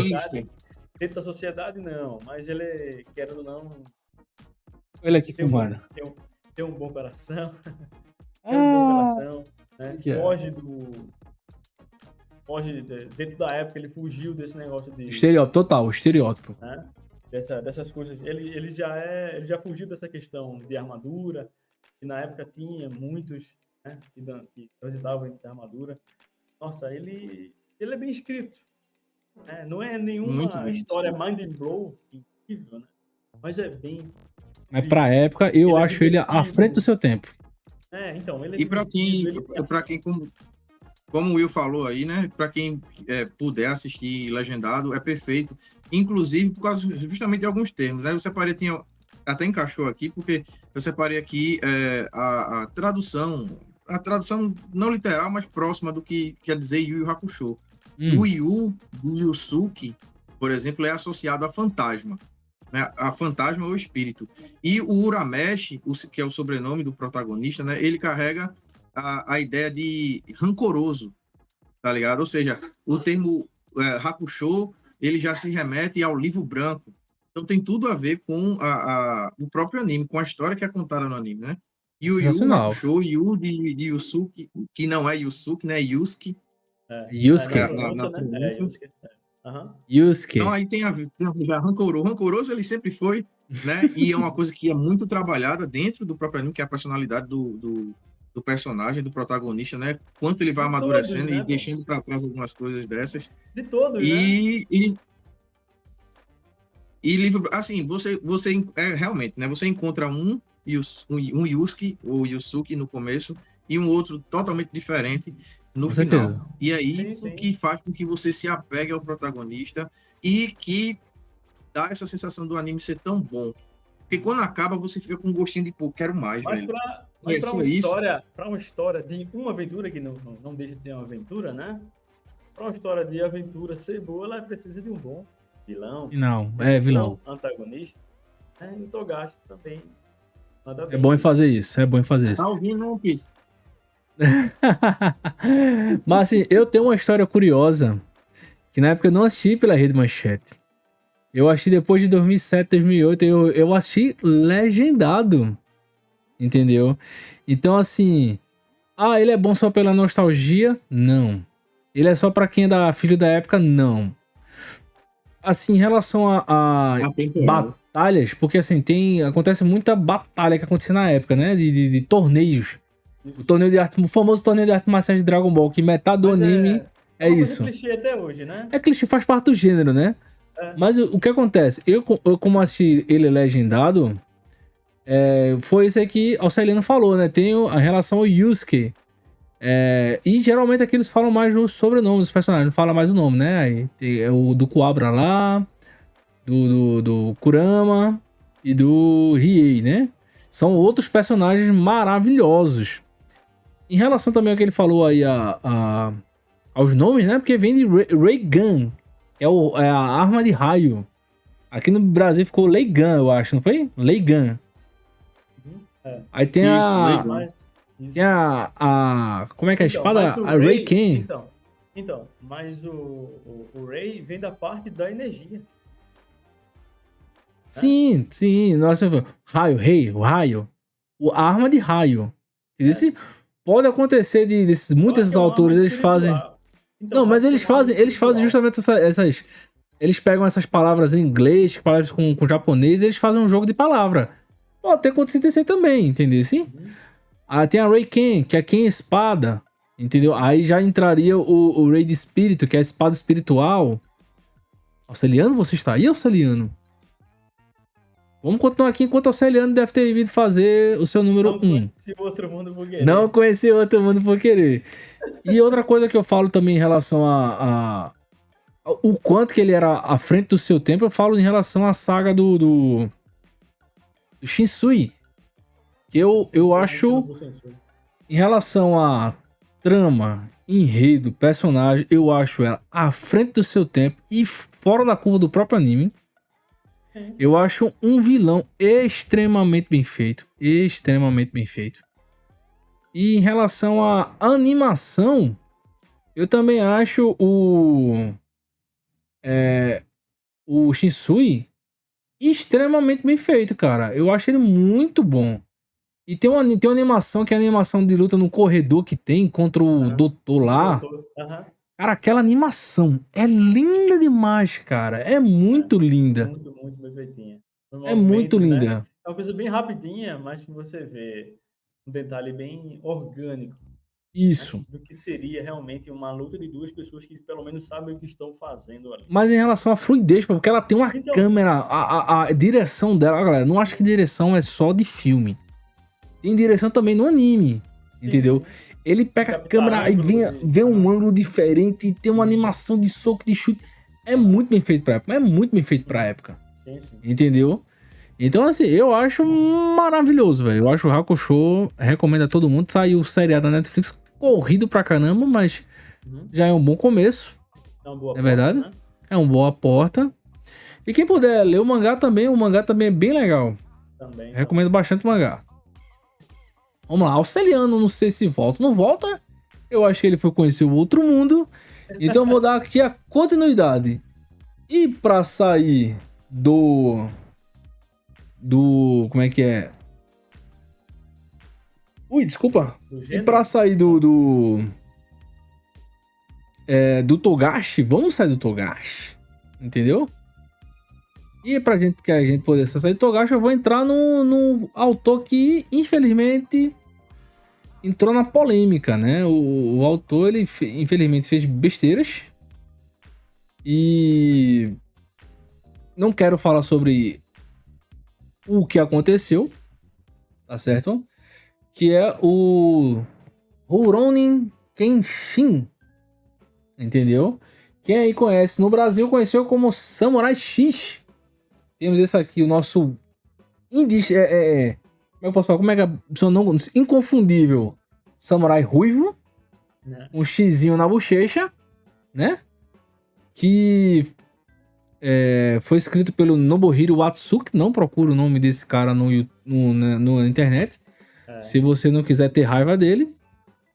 Speaker 2: dentro da sociedade, não. Mas ele, querendo ou não,
Speaker 1: Ele aqui
Speaker 2: tem um bom,
Speaker 1: fumando.
Speaker 2: tem um bom coração. Tem um bom
Speaker 1: Ah,
Speaker 2: coração, né?
Speaker 1: que é.
Speaker 2: Dentro da época, ele fugiu desse negócio de,
Speaker 1: Estereótipo, total, estereótipo.
Speaker 2: né? Dessas coisas. Ele já fugiu dessa questão de armadura, que na época tinha muitos, né, que transitavam entre armadura. Nossa, ele é bem escrito, né? Não é
Speaker 3: Muito
Speaker 2: nenhuma
Speaker 3: bem.
Speaker 2: história mind blow incrível, né? Mas é bem
Speaker 1: Mas pra
Speaker 2: escrito.
Speaker 1: época, eu
Speaker 2: Ele é
Speaker 1: acho ele à frente do
Speaker 2: divertido.
Speaker 1: seu tempo.
Speaker 2: Então, ele é
Speaker 3: E para
Speaker 2: divertido,
Speaker 3: quem,
Speaker 2: ele tem
Speaker 3: para
Speaker 2: ação.
Speaker 3: quem como o Will falou aí, né? Para quem puder assistir legendado, é perfeito. Inclusive, por causa justamente de alguns termos, né? Eu separei, até encaixou aqui, porque eu separei aqui a tradução não literal, mas próxima do que quer dizer Yu Yu Hakusho. O Yu de Yusuke, por exemplo, é associado a fantasma, né? A fantasma ou espírito. E o Urameshi, que é o sobrenome do protagonista, né? Ele carrega a ideia de rancoroso, tá ligado? Ou seja, o termo Hakusho, ele já se remete ao livro branco. Então tem tudo a ver com o próprio anime, com a história que é contada no anime, né?
Speaker 1: É
Speaker 3: E o Yu
Speaker 1: sensacional.
Speaker 3: Hakusho, Yu de Yusuke, que não é Yusuke, né? É Yusuke,
Speaker 2: Na
Speaker 1: Yusuke.
Speaker 3: na
Speaker 2: pronúncia, né?
Speaker 3: pronúncia.
Speaker 2: Yusuke. Aham.
Speaker 3: Então
Speaker 1: Yusuke.
Speaker 3: aí tem a ver já rancoroso. Rancoroso ele sempre foi, né? E é uma coisa que é muito trabalhada dentro do próprio anime, que é a personalidade do personagem, do protagonista, né? Quanto ele vai
Speaker 2: De todos,
Speaker 3: amadurecendo e
Speaker 2: né, pô?
Speaker 3: deixando para trás algumas coisas dessas.
Speaker 2: De todos, né?
Speaker 3: E livro, assim, você realmente, né? Você encontra um Yusuke ou Yusuke no começo e um outro totalmente diferente no
Speaker 1: Com
Speaker 3: final.
Speaker 1: certeza.
Speaker 3: E é
Speaker 2: Sim,
Speaker 3: isso
Speaker 2: sim.
Speaker 3: que faz com que você se apegue ao protagonista e que dá essa sensação do anime ser tão bom. Porque quando acaba, você fica com um gostinho de, pô, quero mais,
Speaker 2: Mas
Speaker 3: velho.
Speaker 2: para
Speaker 3: E
Speaker 2: mas
Speaker 3: é só isso.
Speaker 2: para uma história de uma aventura, que não deixa de ser uma aventura, né? Para uma história de aventura ser boa, ela precisa de um bom vilão,
Speaker 1: E não,
Speaker 2: de
Speaker 1: é
Speaker 2: um
Speaker 1: vilão.
Speaker 2: bom antagonista. Né? E o Togashi também manda
Speaker 1: É
Speaker 2: bem
Speaker 1: bom em
Speaker 2: nisso.
Speaker 1: fazer isso, é bom em fazer isso.
Speaker 3: Tá ouvindo, One Piece?
Speaker 1: Mas assim, eu tenho uma história curiosa, que na época eu não assisti pela Rede Manchete. Eu assisti depois de 2007, 2008, eu assisti legendado, entendeu? Então assim, ele é bom só pela nostalgia? Não. Ele é só pra quem é filho da época? Não. Assim, em relação a
Speaker 3: Atemporal.
Speaker 1: batalhas, porque assim, acontece muita batalha que acontecia na época, né? De torneios. O torneio de arte, o famoso torneio de arte marcial de Dragon Ball, que metade do
Speaker 2: Mas
Speaker 1: anime
Speaker 2: é
Speaker 1: é
Speaker 2: uma coisa
Speaker 1: isso.
Speaker 2: clichê até hoje, né?
Speaker 1: É clichê, faz parte do gênero, né?
Speaker 2: É.
Speaker 1: Mas o que acontece? Eu como assisti ele legendado, foi isso aí que o Celino falou, né? Tem a relação ao Yusuke. E geralmente aqui eles falam mais do sobrenome dos personagens, não fala mais o nome, né? Aí tem o do Kuwabara lá, do Kurama e do Riei, né? São outros personagens maravilhosos. Em relação também ao que ele falou aí aos nomes, né? Porque vem de Ray Gun, é a arma de raio. Aqui no Brasil ficou Leigan, eu acho, não foi? Leigan. Aí tem
Speaker 3: Isso, legal.
Speaker 1: tem como é que é a
Speaker 2: Então, mas
Speaker 1: espada?
Speaker 2: o
Speaker 1: A
Speaker 2: Ray,
Speaker 1: Raiken.
Speaker 2: mas o Ray vem da parte da energia, né?
Speaker 1: Sim, sim. Nossa, raio, rei, o raio. A arma de raio. Esse pode acontecer
Speaker 2: Eu acho que
Speaker 1: muitos
Speaker 2: é uma arma
Speaker 1: autores, eles fazem.
Speaker 2: espiritual. Então,
Speaker 1: Não,
Speaker 2: eu
Speaker 1: mas
Speaker 2: acho que é uma arma
Speaker 1: eles fazem
Speaker 2: espiritual.
Speaker 1: justamente essas. Eles pegam essas palavras em inglês, palavras com japonês, e eles fazem um jogo de palavra. Pode ter acontecido isso aí também, entendeu? Sim? Tem a Raiken, que é quem espada, entendeu? Aí já entraria o Rei de Espírito, que é a espada espiritual. Auxiliano, você está aí, Auxiliano? Vamos continuar aqui enquanto o Auxiliano deve ter vindo fazer o seu número
Speaker 2: Não
Speaker 1: 1.
Speaker 2: conheci outro mundo por querer.
Speaker 1: Não conheci outro mundo por querer. E outra coisa que eu falo também em relação o quanto que ele era à frente do seu tempo, eu falo em relação à saga do Shinsui. Que eu acho, em relação a trama, enredo, personagem, eu acho ela à frente do seu tempo e fora da curva do próprio anime. Eu acho um vilão extremamente bem feito. Extremamente bem feito. E em relação à animação, eu também acho o Shinsui, extremamente bem feito, cara. Eu acho ele muito bom. E tem uma animação que é a animação de luta no corredor que tem contra o doutor lá.
Speaker 2: Aham.
Speaker 1: Cara, aquela animação é linda demais, cara. É muito linda.
Speaker 2: Muito, muito bem feitinha. Os
Speaker 1: É muito
Speaker 2: movimentos, né?
Speaker 1: linda.
Speaker 2: É uma coisa bem rapidinha, mas que você vê um detalhe bem orgânico, né?
Speaker 1: Isso.
Speaker 2: Do que seria realmente uma luta de duas pessoas que pelo menos sabem o que estão fazendo ali.
Speaker 1: Mas em relação à fluidez, porque ela tem uma
Speaker 2: Então,
Speaker 1: câmera, a direção dela, galera, não acho que direção é só de filme. Tem direção também no anime, entendeu? Ele pega a câmera e vê um ângulo diferente e tem uma animação de soco, de chute. É muito bem feito pra época. É muito bem feito pra época.
Speaker 2: sim, sim.
Speaker 1: Entendeu? Então, assim, eu acho maravilhoso, velho. Eu acho o Hakusho, recomendo a todo mundo. Saiu o seriado da Netflix, corrido pra caramba, mas já é um bom começo.
Speaker 2: É uma boa
Speaker 1: É verdade?
Speaker 2: porta, né?
Speaker 1: É uma boa porta. E quem puder ler o mangá também é bem legal.
Speaker 2: Também.
Speaker 1: Recomendo bastante o mangá. Vamos lá, Auxiliano, não sei se volta ou não volta. Eu acho que ele foi conhecer o outro mundo. Então eu vou dar aqui a continuidade. E pra sair do... Como é que é? Ui, desculpa.
Speaker 2: Do
Speaker 1: E
Speaker 2: gênero?
Speaker 1: pra sair do Togashi, vamos sair do Togashi. Entendeu? E pra gente que a gente poder sair do Togashi, eu vou entrar no autor que, infelizmente, entrou na polêmica, né? O autor, ele infelizmente fez besteiras. E não quero falar sobre o que aconteceu, tá certo? Que é o Rurouni Kenshin, entendeu? Quem aí conhece no Brasil conheceu como Samurai X. Temos esse aqui, o nosso como é que eu posso falar? Como é que é o seu nome? Inconfundível Samurai Ruivo,
Speaker 2: Né?
Speaker 1: um xizinho na bochecha, né? Que foi escrito pelo Nobuhiro Watsuki. Não procura o nome desse cara na internet. Se você não quiser ter raiva dele,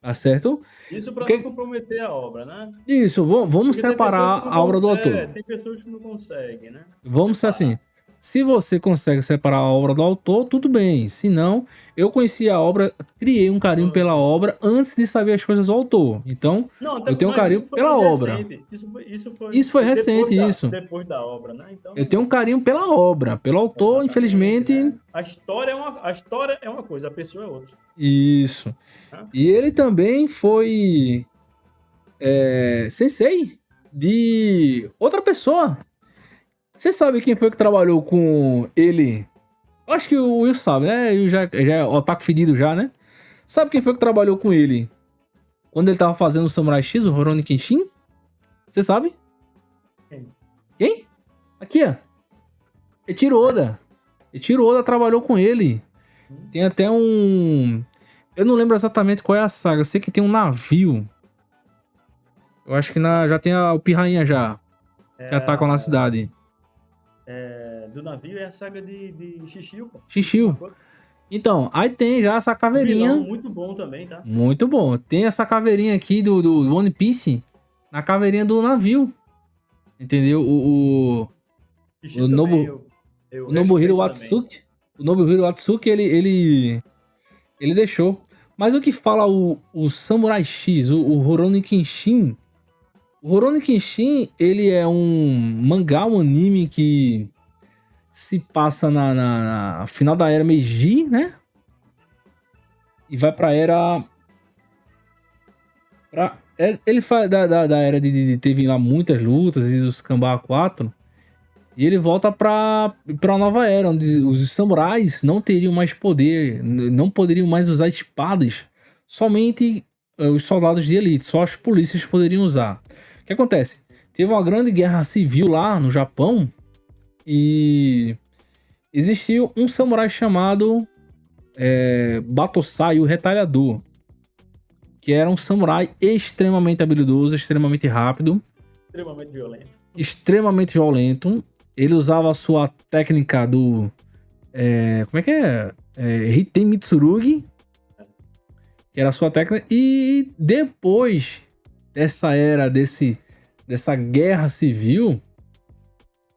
Speaker 1: tá certo?
Speaker 2: Isso pra não comprometer a obra, né?
Speaker 1: Isso, vamos
Speaker 2: Porque tem
Speaker 1: separar
Speaker 2: pessoas que não
Speaker 1: a obra do autor.
Speaker 2: tem pessoas que não conseguem, né?
Speaker 1: Vamos ser assim. Se você consegue separar a obra do autor, tudo bem. Se não, eu conheci a obra, criei um carinho pela obra antes de saber as coisas do autor. Então, eu tenho um carinho pela obra. Isso foi recente,
Speaker 2: depois da obra, né? Então,
Speaker 1: eu tenho um carinho pela obra, pelo autor, infelizmente.
Speaker 2: Né? A história é uma coisa, a pessoa é outra.
Speaker 1: Isso. E ele também foi sensei de outra pessoa. Você sabe quem foi que trabalhou com ele? Eu acho que o Will sabe, né? Eu já é otaku fedido já, né? Sabe quem foi que trabalhou com ele quando ele tava fazendo o Samurai X, o Rurouni Kenshin? Você sabe? Quem? Aqui, ó. Eiichiro Oda. Eiichiro Oda trabalhou com ele. Tem até um... Eu não lembro exatamente qual é a saga. Eu sei que tem um navio. Eu acho que já tem o Piranha já. Que atacam na cidade.
Speaker 2: Do navio é a saga de Shishio, pô.
Speaker 1: Shishio. Então, aí tem já essa caveirinha.
Speaker 2: Vilão muito bom também, tá?
Speaker 1: Muito bom. Tem essa caveirinha aqui do One Piece na caveirinha do navio. Entendeu? O Nobuhiro Watsuki. O Nobuhiro Watsuki, ele deixou. Mas o que fala o Samurai X, o Rurouni Kenshin? O Rurouni Kenshin, ele é um mangá, um anime que se passa na final da era Meiji, né? E vai pra era... ele faz da era de teve lá muitas lutas e os Kambá 4. E ele volta pra nova era, onde os samurais não teriam mais poder, não poderiam mais usar espadas. Somente os soldados de elite, só as polícias poderiam usar. O que acontece? Teve uma grande guerra civil lá no Japão e existiu um samurai chamado Batosai, o Retalhador, que era um samurai extremamente habilidoso, extremamente rápido, extremamente violento. Ele usava a sua técnica do... como é que é? Hiten Mitsurugi, que era a sua técnica. E depois dessa era, dessa guerra civil,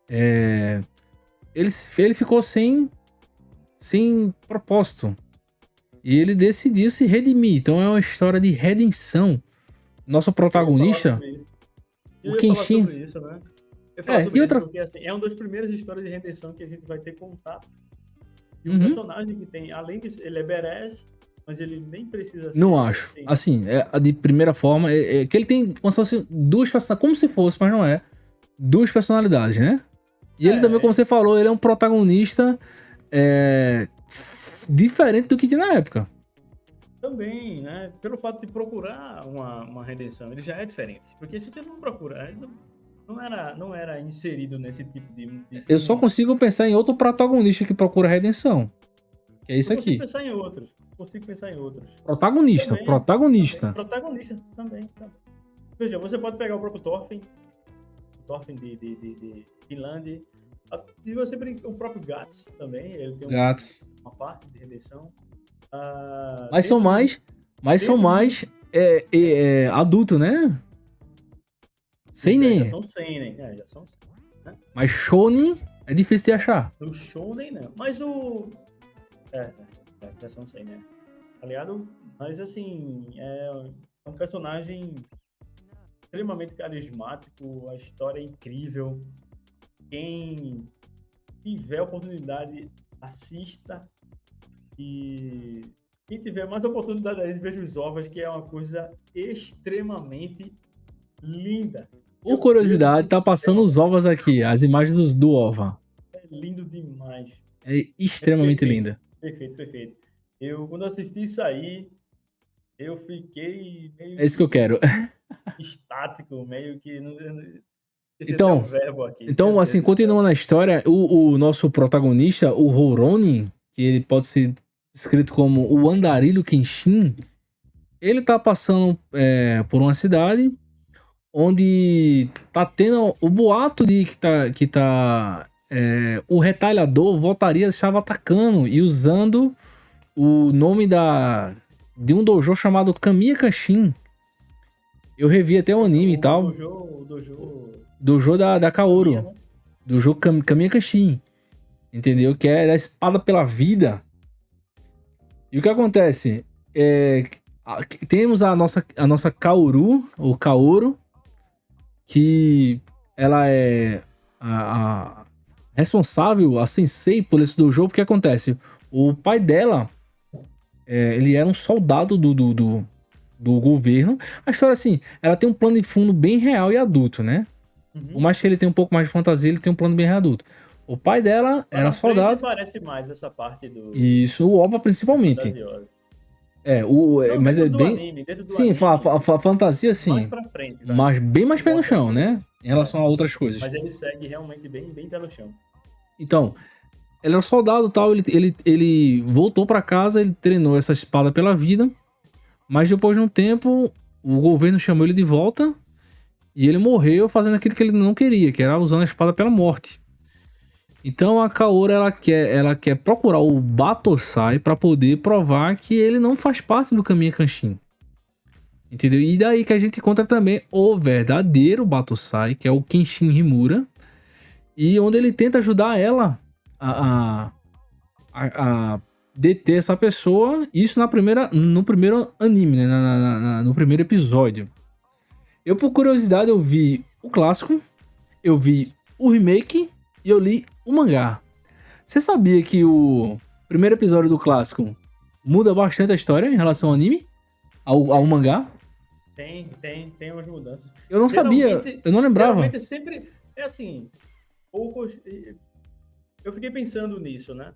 Speaker 1: ele ficou sem propósito. E ele decidiu se redimir. Então é uma história de redenção. Nosso protagonista, o Kenshin.
Speaker 2: Né?
Speaker 1: E outra...
Speaker 2: porque assim, é uma das primeiras histórias de redenção que a gente vai ter contato. E
Speaker 1: Uhum.
Speaker 2: um personagem que tem, além disso, ele é badass, mas ele nem precisa ser.
Speaker 1: Não acho. Assim, de primeira forma, que ele tem como se fosse duas personalidades, como se fosse, mas não é. Duas personalidades, né? E ele também, como você falou, ele é um protagonista diferente do que tinha na época.
Speaker 2: Também, né? Pelo fato de procurar uma redenção, ele já é diferente. Porque a gente não procura, não era inserido nesse tipo de
Speaker 1: Eu só consigo pensar em outro protagonista que procura redenção. Que é isso aqui.
Speaker 2: Consigo pensar em outros.
Speaker 1: Protagonista.
Speaker 2: Também. Veja, você pode pegar o próprio Thorfinn de Finlândia. Se você brincar, o próprio Guts também, ele tem uma parte de redenção.
Speaker 1: Mas são mais adulto, né? Seinen.
Speaker 2: Já são Seinen, né?
Speaker 1: Mas Shonen é difícil de achar.
Speaker 2: O Shonen, não. Mas já são Seinen, né? Tá ligado? Mas assim, é um personagem extremamente carismático, a história é incrível. Quem tiver oportunidade, assista. E quem tiver mais oportunidade aí, veja os ovos, que é uma coisa extremamente linda.
Speaker 1: Por curiosidade, tá passando os ovos aqui, as imagens do ova.
Speaker 2: É lindo demais.
Speaker 1: É extremamente linda.
Speaker 2: Perfeito. Quando assisti isso aí, eu fiquei meio...
Speaker 1: É isso que eu quero.
Speaker 2: Estático, meio que...
Speaker 1: Então, assim, continuando a história, o nosso protagonista, o Rurouni, que ele pode ser escrito como o Andarilho Kenshin, ele tá passando por uma cidade onde tá tendo o boato de que o retalhador voltaria, estava atacando e usando o nome de um dojo chamado Kamiya Kashin. Eu revi até o anime e tal. Dojo da Kaoru. Né? Dojo Kamiya Kashin. Entendeu? Que é a espada pela vida. E o que acontece? Temos a nossa Kaoru, ou Kaoru, que ela é a responsável, a sensei por esse dojo. Porque acontece? O pai dela, ele era um soldado do governo. A história, assim, ela tem um plano de fundo bem real e adulto, né? Por mais que ele tenha um pouco mais de fantasia, ele tem um plano bem real adulto. O pai dela era soldado.
Speaker 2: Parece mais essa parte do...
Speaker 1: Isso, o Ova principalmente. Mas é bem... Anime, sim, a fantasia, sim. Mais
Speaker 2: pra frente,
Speaker 1: mas bem mais pé no chão, né? Em relação a outras coisas.
Speaker 2: Mas ele segue realmente bem pé no chão.
Speaker 1: Então, ele era soldado e tal, ele voltou pra casa, ele treinou essa espada pela vida, mas depois de um tempo, o governo chamou ele de volta e ele morreu fazendo aquilo que ele não queria, que era usando a espada pela morte. Então a Kaoru, ela quer procurar o Batosai pra poder provar que ele não faz parte do Kamiya Kashin. Entendeu? E daí que a gente encontra também o verdadeiro Batosai, que é o Kenshin Himura, e onde ele tenta ajudar ela a deter essa pessoa. Isso no primeiro anime, né? No primeiro episódio. Eu, por curiosidade, eu vi o clássico, eu vi o remake e eu li o mangá. Você sabia que o primeiro episódio do clássico muda bastante a história em relação ao anime? Ao mangá?
Speaker 2: Tem umas mudanças.
Speaker 1: Eu não sabia, eu não lembrava.
Speaker 2: Geralmente sempre, assim, poucos... Eu fiquei pensando nisso, né?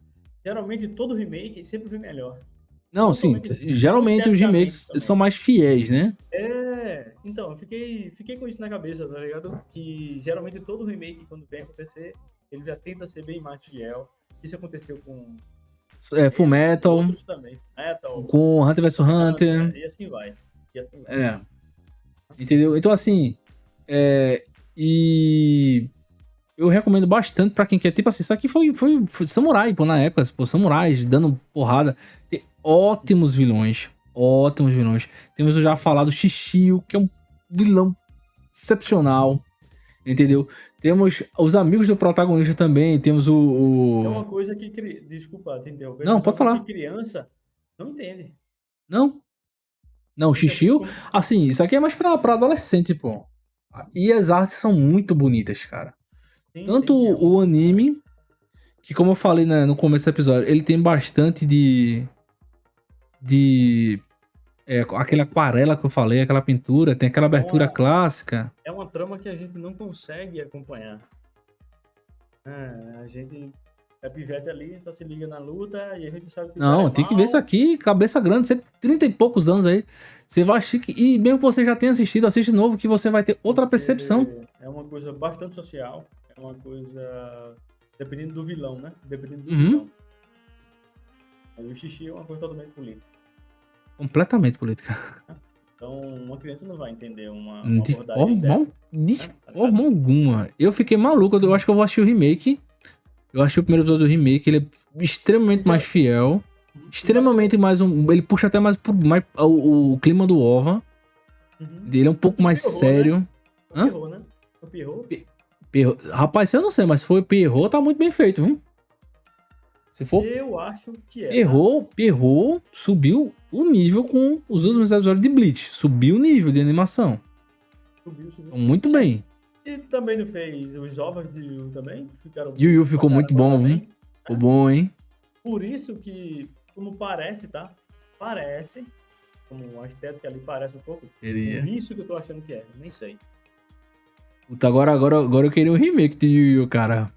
Speaker 2: Geralmente todo remake sempre vem melhor.
Speaker 1: Não, sim, geralmente os remakes são mais fiéis, né?
Speaker 2: Então, eu fiquei com isso na cabeça, tá ligado? Que geralmente todo remake, quando vem acontecer, ele já tenta ser bem mais fiel. Isso aconteceu com...
Speaker 1: Fullmetal, com Hunter vs Hunter.
Speaker 2: E assim vai.
Speaker 1: Entendeu? Então, assim, e eu recomendo bastante pra quem quer, tipo assim, isso aqui foi samurai, pô, na época, pô, samurais dando porrada. Tem ótimos vilões. Temos o já falado Shishio, que é um vilão excepcional. Entendeu? Temos os amigos do protagonista também, temos
Speaker 2: É
Speaker 1: o...
Speaker 2: uma coisa que... Desculpa, te interromper,
Speaker 1: Não,
Speaker 2: mas é
Speaker 1: pode
Speaker 2: uma coisa
Speaker 1: falar.
Speaker 2: que criança não entende.
Speaker 1: Não? Não,
Speaker 2: Porque assim,
Speaker 1: Xixiu, assim, isso aqui é mais pra adolescente, pô. E as artes são muito bonitas, cara. Tanto
Speaker 2: sim,
Speaker 1: o anime, que como eu falei, né, no começo do episódio, ele tem bastante aquela aquarela que eu falei, aquela pintura, tem aquela abertura clássica.
Speaker 2: é uma trama que a gente não consegue acompanhar. A gente é pivete ali, só se liga na luta e a gente sabe que
Speaker 1: Não, tem que ver isso aqui, cabeça grande, você tem 30 e poucos anos aí, você vai assistir, e mesmo que você já tenha assistido, assiste de novo que você vai ter outra percepção.
Speaker 2: É uma coisa bastante social, é uma coisa... Dependendo do vilão, né? Dependendo do
Speaker 1: Uhum.
Speaker 2: vilão. Mas o xixi é uma coisa totalmente política.
Speaker 1: Completamente política.
Speaker 2: Então, uma criança não vai entender uma
Speaker 1: De
Speaker 2: abordagem
Speaker 1: forma,
Speaker 2: dessa.
Speaker 1: de forma alguma. Eu fiquei maluco, eu acho que eu vou assistir o remake. Eu achei o primeiro episódio do remake, ele é extremamente mais fiel. Extremamente mais ele puxa até mais o clima do OVA. Ele é um pouco mais sério.
Speaker 2: O Pierrot, né? O Pierrot.
Speaker 1: Rapaz, eu não sei, mas se for Pierrot, tá muito bem feito, viu? Se for
Speaker 2: Eu acho que é.
Speaker 1: Pierrot subiu o nível com os últimos episódios de Bleach. Subiu o nível de animação.
Speaker 2: Subiu.
Speaker 1: Muito bem.
Speaker 2: E também não fez os ovos de Yu também?
Speaker 1: Yu Yu ficou muito bom, viu? Ficou bom, hein?
Speaker 2: Por isso que, como parece, tá? Parece, como a estética ali parece um pouco.
Speaker 1: Seria.
Speaker 2: Isso que eu tô achando que é, nem sei.
Speaker 1: Puta, agora eu queria um remake de Yu Yu, cara.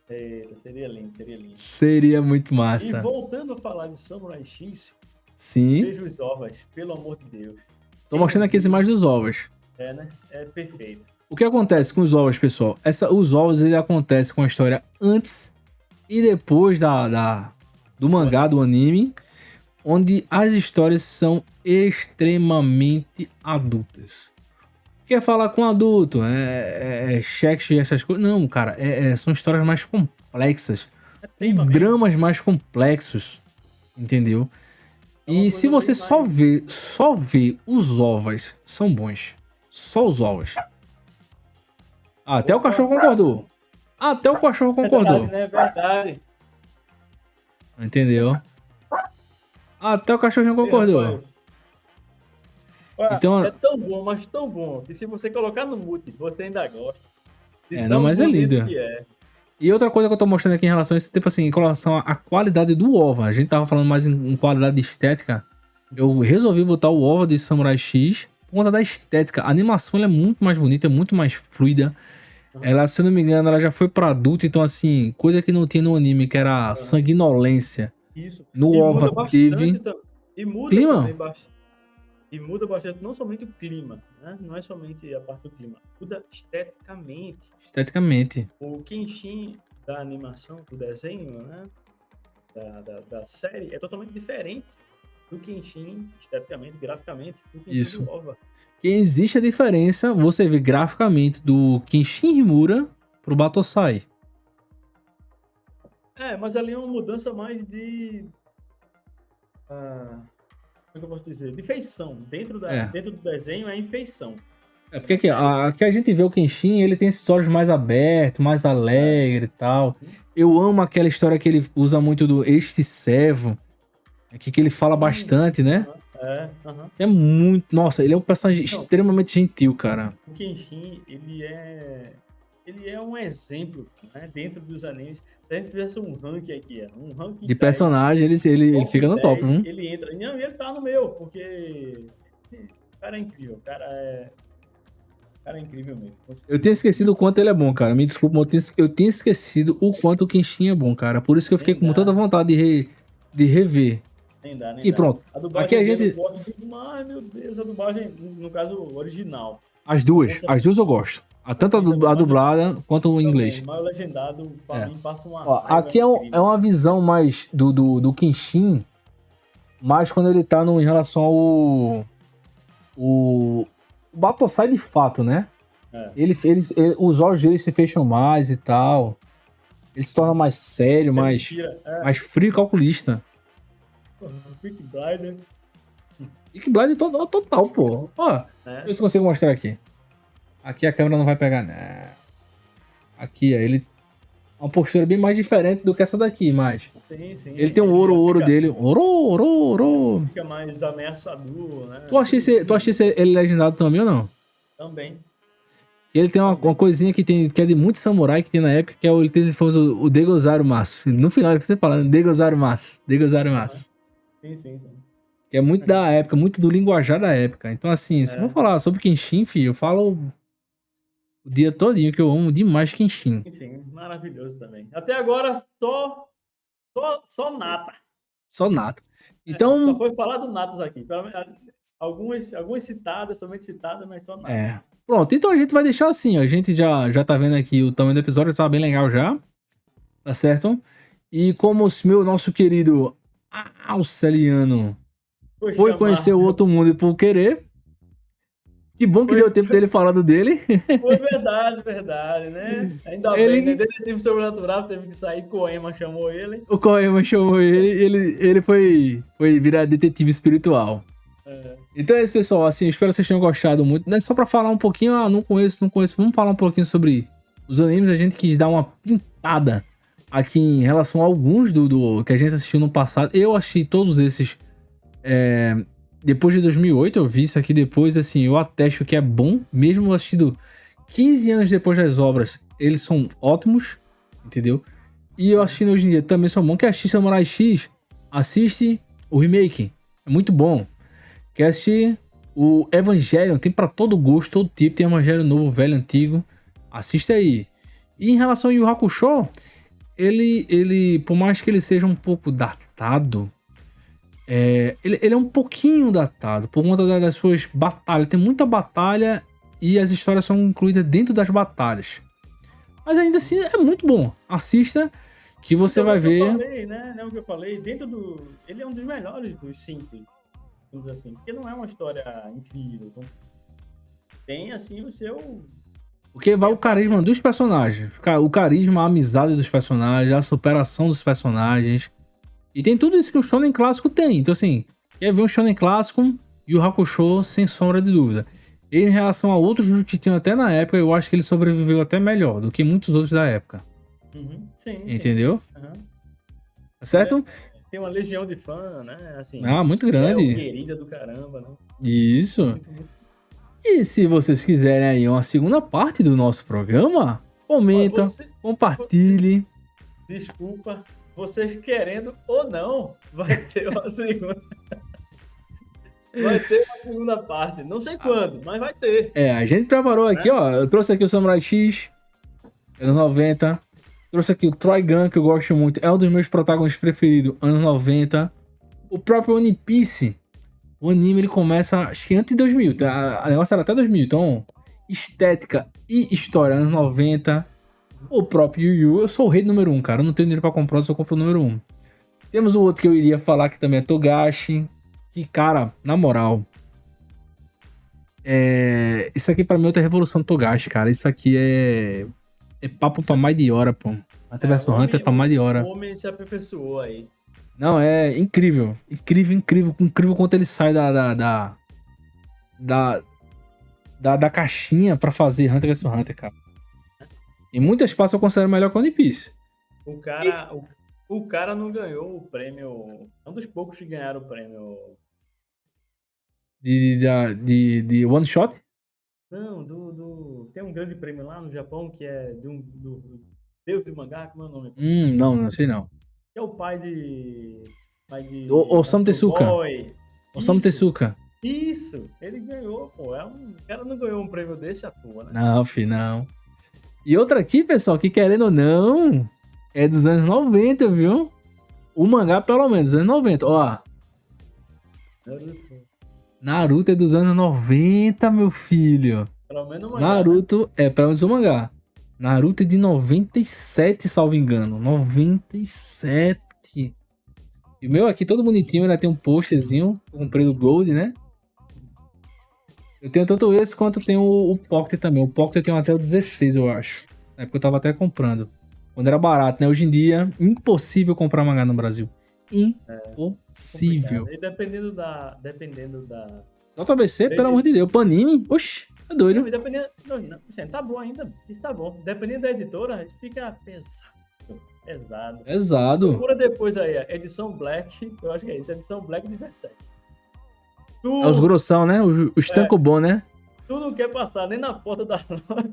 Speaker 2: Seria lindo, seria lindo.
Speaker 1: Seria muito massa.
Speaker 2: E voltando a falar de Samurai X,
Speaker 1: sim.
Speaker 2: Veja os ovos, pelo amor de Deus.
Speaker 1: Tô mostrando aqui as imagens dos ovos.
Speaker 2: É, né? É perfeito.
Speaker 1: O que acontece com os ovos, pessoal? Os ovos, ele acontece com a história antes e depois do mangá, do anime, onde as histórias são extremamente adultas. Quer falar com adulto? Sexo e essas coisas? Não, cara. São histórias mais complexas. Com dramas mais complexos. Entendeu? E se você só vê os ovos, são bons. Só os ovos. Até o cachorro concordou. Até o cachorro concordou.
Speaker 2: É verdade.
Speaker 1: Entendeu? Até o cachorrinho concordou.
Speaker 2: Então, é tão bom, mas tão bom, que se você colocar no mute, você ainda gosta.
Speaker 1: Não, mas é lindo. E outra coisa que eu tô mostrando aqui em relação a isso, tipo assim, em relação à qualidade do OVA. A gente tava falando mais em qualidade estética. Eu resolvi botar o OVA de Samurai X por conta da estética. A animação ela é muito mais bonita, é muito mais fluida. Ela, se eu não me engano, ela já foi pra adulto, então assim, coisa que não tinha no anime, que era sanguinolência.
Speaker 2: Isso.
Speaker 1: No OVA teve.
Speaker 2: E muda
Speaker 1: clima.
Speaker 2: bastante. E muda bastante, não somente o clima, né? Não é somente a parte do clima. Muda esteticamente.
Speaker 1: Esteticamente.
Speaker 2: O Kenshin da animação, do desenho, né? Da série, é totalmente diferente do Kenshin, esteticamente, graficamente, do Kenshin do OVA.
Speaker 1: Que existe a diferença, você vê graficamente, do Kenshin Himura pro Batosai.
Speaker 2: Mas ali é uma mudança mais de... como é que eu posso dizer? De feição. Dentro do desenho é em feição.
Speaker 1: Porque aqui a gente vê o Kenshin, ele tem esses olhos mais abertos, mais alegre e tal. Eu amo aquela história que ele usa muito do Este Servo, que ele fala bastante, né? É muito... Nossa, ele é um personagem extremamente gentil, cara.
Speaker 2: O Kenshin, ele é um exemplo, né? Dentro dos animes. Se a gente fizesse um ranking aqui, um ranking
Speaker 1: de personagem, ele fica no top, viu?
Speaker 2: Ele entra. Não, ele tá no meu, porque o cara é incrível. O cara é incrível mesmo.
Speaker 1: Eu tinha esquecido o quanto ele é bom, cara. Me desculpa, mas eu tinha esquecido o quanto o Kenshin é bom, cara. Por isso que eu fiquei com tanta vontade de rever.
Speaker 2: Nem dá.
Speaker 1: E pronto.
Speaker 2: A dublagem
Speaker 1: aqui a gente...
Speaker 2: Ai, meu Deus, a dublagem, no caso, original.
Speaker 1: As duas eu gosto. Tanto a dublada quanto o inglês.
Speaker 2: Mas o legendado, pra mim, passa uma...
Speaker 1: aqui é uma visão mais do Kenshin, mais quando ele tá em relação ao... O Batosai de fato, né? Os olhos dele se fecham mais e tal. Ele se torna mais sério, mais frio e calculista.
Speaker 2: Peaky Blinders.
Speaker 1: Peaky Blinders total, pô. Ó, vê se eu consigo mostrar aqui. Aqui a câmera não vai pegar, né? Aqui, ele... Uma postura bem mais diferente do que essa daqui, mas...
Speaker 2: Sim.
Speaker 1: Ele tem um
Speaker 2: já
Speaker 1: ouro
Speaker 2: fica-
Speaker 1: dele. Ouro.
Speaker 2: Fica mais ameaçador, né?
Speaker 1: Tu achaste ele legendado também ou não?
Speaker 2: Também.
Speaker 1: E ele tem uma coisinha que é de muito samurai que tem na época, que é ele faz o Degozaru Masu. No final ele fica falando Degozaru Masu.
Speaker 2: Sim.
Speaker 1: Que é muito da época, muito do linguajar da época. Então, assim, se eu for falar sobre Kenshin, filho, eu falo o dia todinho que eu amo demais Kenshin.
Speaker 2: Sim, maravilhoso também. Até agora, só nata.
Speaker 1: Só nada.
Speaker 2: Só
Speaker 1: Então,
Speaker 2: foi falado natas aqui. Algumas citadas, somente citadas, mas só natas.
Speaker 1: pronto. Então a gente vai deixar assim, ó. A gente já tá vendo aqui o tamanho do episódio, tá bem legal já. Tá certo? E como o nosso querido Alceliano foi conhecer o outro mundo por querer. Que bom que deu tempo dele falar do dele.
Speaker 2: Foi verdade, né? Ainda bem, né? Detetive Sobrenatural teve que sair, Koema chamou ele.
Speaker 1: O Koema chamou ele foi virar detetive espiritual. Então é isso, pessoal. Assim, eu espero que vocês tenham gostado muito. Não é só pra falar um pouquinho, não conheço. Vamos falar um pouquinho sobre os animes. A gente quis dar uma pintada aqui em relação a alguns do que a gente assistiu no passado. Eu achei todos esses... Depois de 2008, eu vi isso aqui depois, assim, eu atesto que é bom, mesmo assistindo 15 anos depois das obras, eles são ótimos, entendeu? E eu assistindo hoje em dia também são bons. Quer assistir Samurai X? Assiste o remake, é muito bom. Quer assistir o Evangelion? Tem pra todo gosto, todo tipo, tem Evangelho novo, velho, antigo, assista aí. E em relação ao Yu Hakusho, ele, por mais que ele seja um pouco datado, ele é um pouquinho datado por conta das suas batalhas. Tem muita batalha e as histórias são incluídas dentro das batalhas. Mas ainda assim é muito bom. Assista que você vai ver.
Speaker 2: Eu falei, né? É o que eu falei. Ele é um dos melhores dos simples. Assim, porque não é uma história incrível. Então, tem assim o seu...
Speaker 1: Porque vai o carisma dos personagens. O carisma, a amizade dos personagens, a superação dos personagens. E tem tudo isso que o Shonen clássico tem. Então, assim, quer ver um Shonen clássico e o Hakusho, sem sombra de dúvida. E em relação a outros que tinham até na época, eu acho que ele sobreviveu até melhor do que muitos outros da época.
Speaker 2: Sim.
Speaker 1: Entendeu? Tá certo?
Speaker 2: Tem uma legião de fã, né? Assim,
Speaker 1: muito grande.
Speaker 2: É querida do caramba, né?
Speaker 1: Isso. E se vocês quiserem aí uma segunda parte do nosso programa, comenta, compartilhe.
Speaker 2: Desculpa. Vocês querendo ou não, vai ter uma segunda. Vai ter uma segunda parte. Não sei quando, mas vai ter.
Speaker 1: A gente preparou aqui, ó. Eu trouxe aqui o Samurai X, anos 90. Trouxe aqui o Trigun, que eu gosto muito. É um dos meus protagonistas preferidos, anos 90. O próprio One Piece. O anime, ele começa, acho que antes de 2000. Tá? O negócio era até 2000. Então, estética e história, anos 90. O próprio Yu Yu, eu sou o rei do número 1, cara. Eu não tenho dinheiro pra comprar, eu só compro o número 1. Temos o outro que eu iria falar, que também é Togashi. Que, cara, na moral... Isso aqui pra mim é outra revolução do Togashi, cara. Isso aqui é papo pra mais de hora, pô. Hunter vs Hunter é pra mais de hora.
Speaker 2: O homem se aperfeiçoou aí.
Speaker 1: Não, é incrível. Incrível quanto ele sai da caixinha pra fazer Hunter vs Hunter, cara. Em muitas partes eu considero melhor que One Piece.
Speaker 2: O cara não ganhou o prêmio... É um dos poucos que ganharam o prêmio...
Speaker 1: De One Shot?
Speaker 2: Não, tem um grande prêmio lá no Japão que é do Deus do mangá, como é o nome?
Speaker 1: Não sei não.
Speaker 2: Que é o pai de
Speaker 1: Osamu Tezuka. Osamu Tezuka.
Speaker 2: Isso, ele ganhou, pô. O cara não ganhou um prêmio desse à toa, né?
Speaker 1: Não, filho, não. E outra aqui, pessoal, que querendo ou não, é dos anos 90, viu? O mangá, pelo menos, dos anos 90. Ó. Naruto é dos anos 90, meu filho.
Speaker 2: Pelo menos o mangá.
Speaker 1: Naruto pelo menos o mangá. Naruto é de 97, salvo engano. 97. E o meu aqui, todo bonitinho, ainda tem um posterzinho. Comprei do Gold, né? Eu tenho tanto esse quanto tenho o Pocket também. O Pocket eu tenho até o 16, eu acho. Na época eu tava até comprando. Quando era barato, né? Hoje em dia, impossível comprar mangá no Brasil. Impossível.
Speaker 2: E dependendo da...
Speaker 1: JBC, pelo amor de Deus. Panini, oxi. É doido.
Speaker 2: Dependendo, não, assim, tá bom ainda, isso tá bom. Dependendo da editora, fica pesado.
Speaker 1: Pesado.
Speaker 2: Procura depois aí, a edição Black, eu acho que é isso, edição Black de Berserk.
Speaker 1: É os grossão, né? Os tanco bom, né?
Speaker 2: Tu não quer passar nem na porta da loja.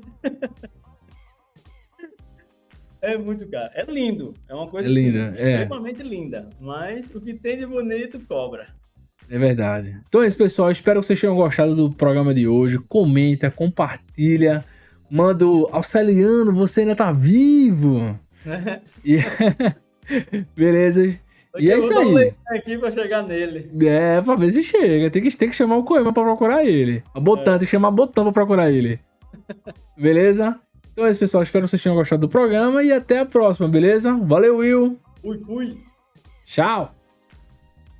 Speaker 2: É muito caro. É lindo. É uma coisa
Speaker 1: É linda,
Speaker 2: assim, extremamente linda. Mas o que tem de bonito cobra.
Speaker 1: É verdade. Então é isso, pessoal. Espero que vocês tenham gostado do programa de hoje. Comenta, compartilha. Manda o Auxiliano, você ainda tá vivo. E... Beleza. E é isso
Speaker 2: Eu vou dar um
Speaker 1: aí.
Speaker 2: leitinho aqui pra chegar nele.
Speaker 1: É, pra ver se chega. Tem que chamar o Coema pra procurar ele. A Botan, tem que chamar a Botan pra procurar ele. Beleza? Então é isso, pessoal. Espero que vocês tenham gostado do programa e até a próxima, beleza? Valeu, Will.
Speaker 2: Fui.
Speaker 1: Tchau.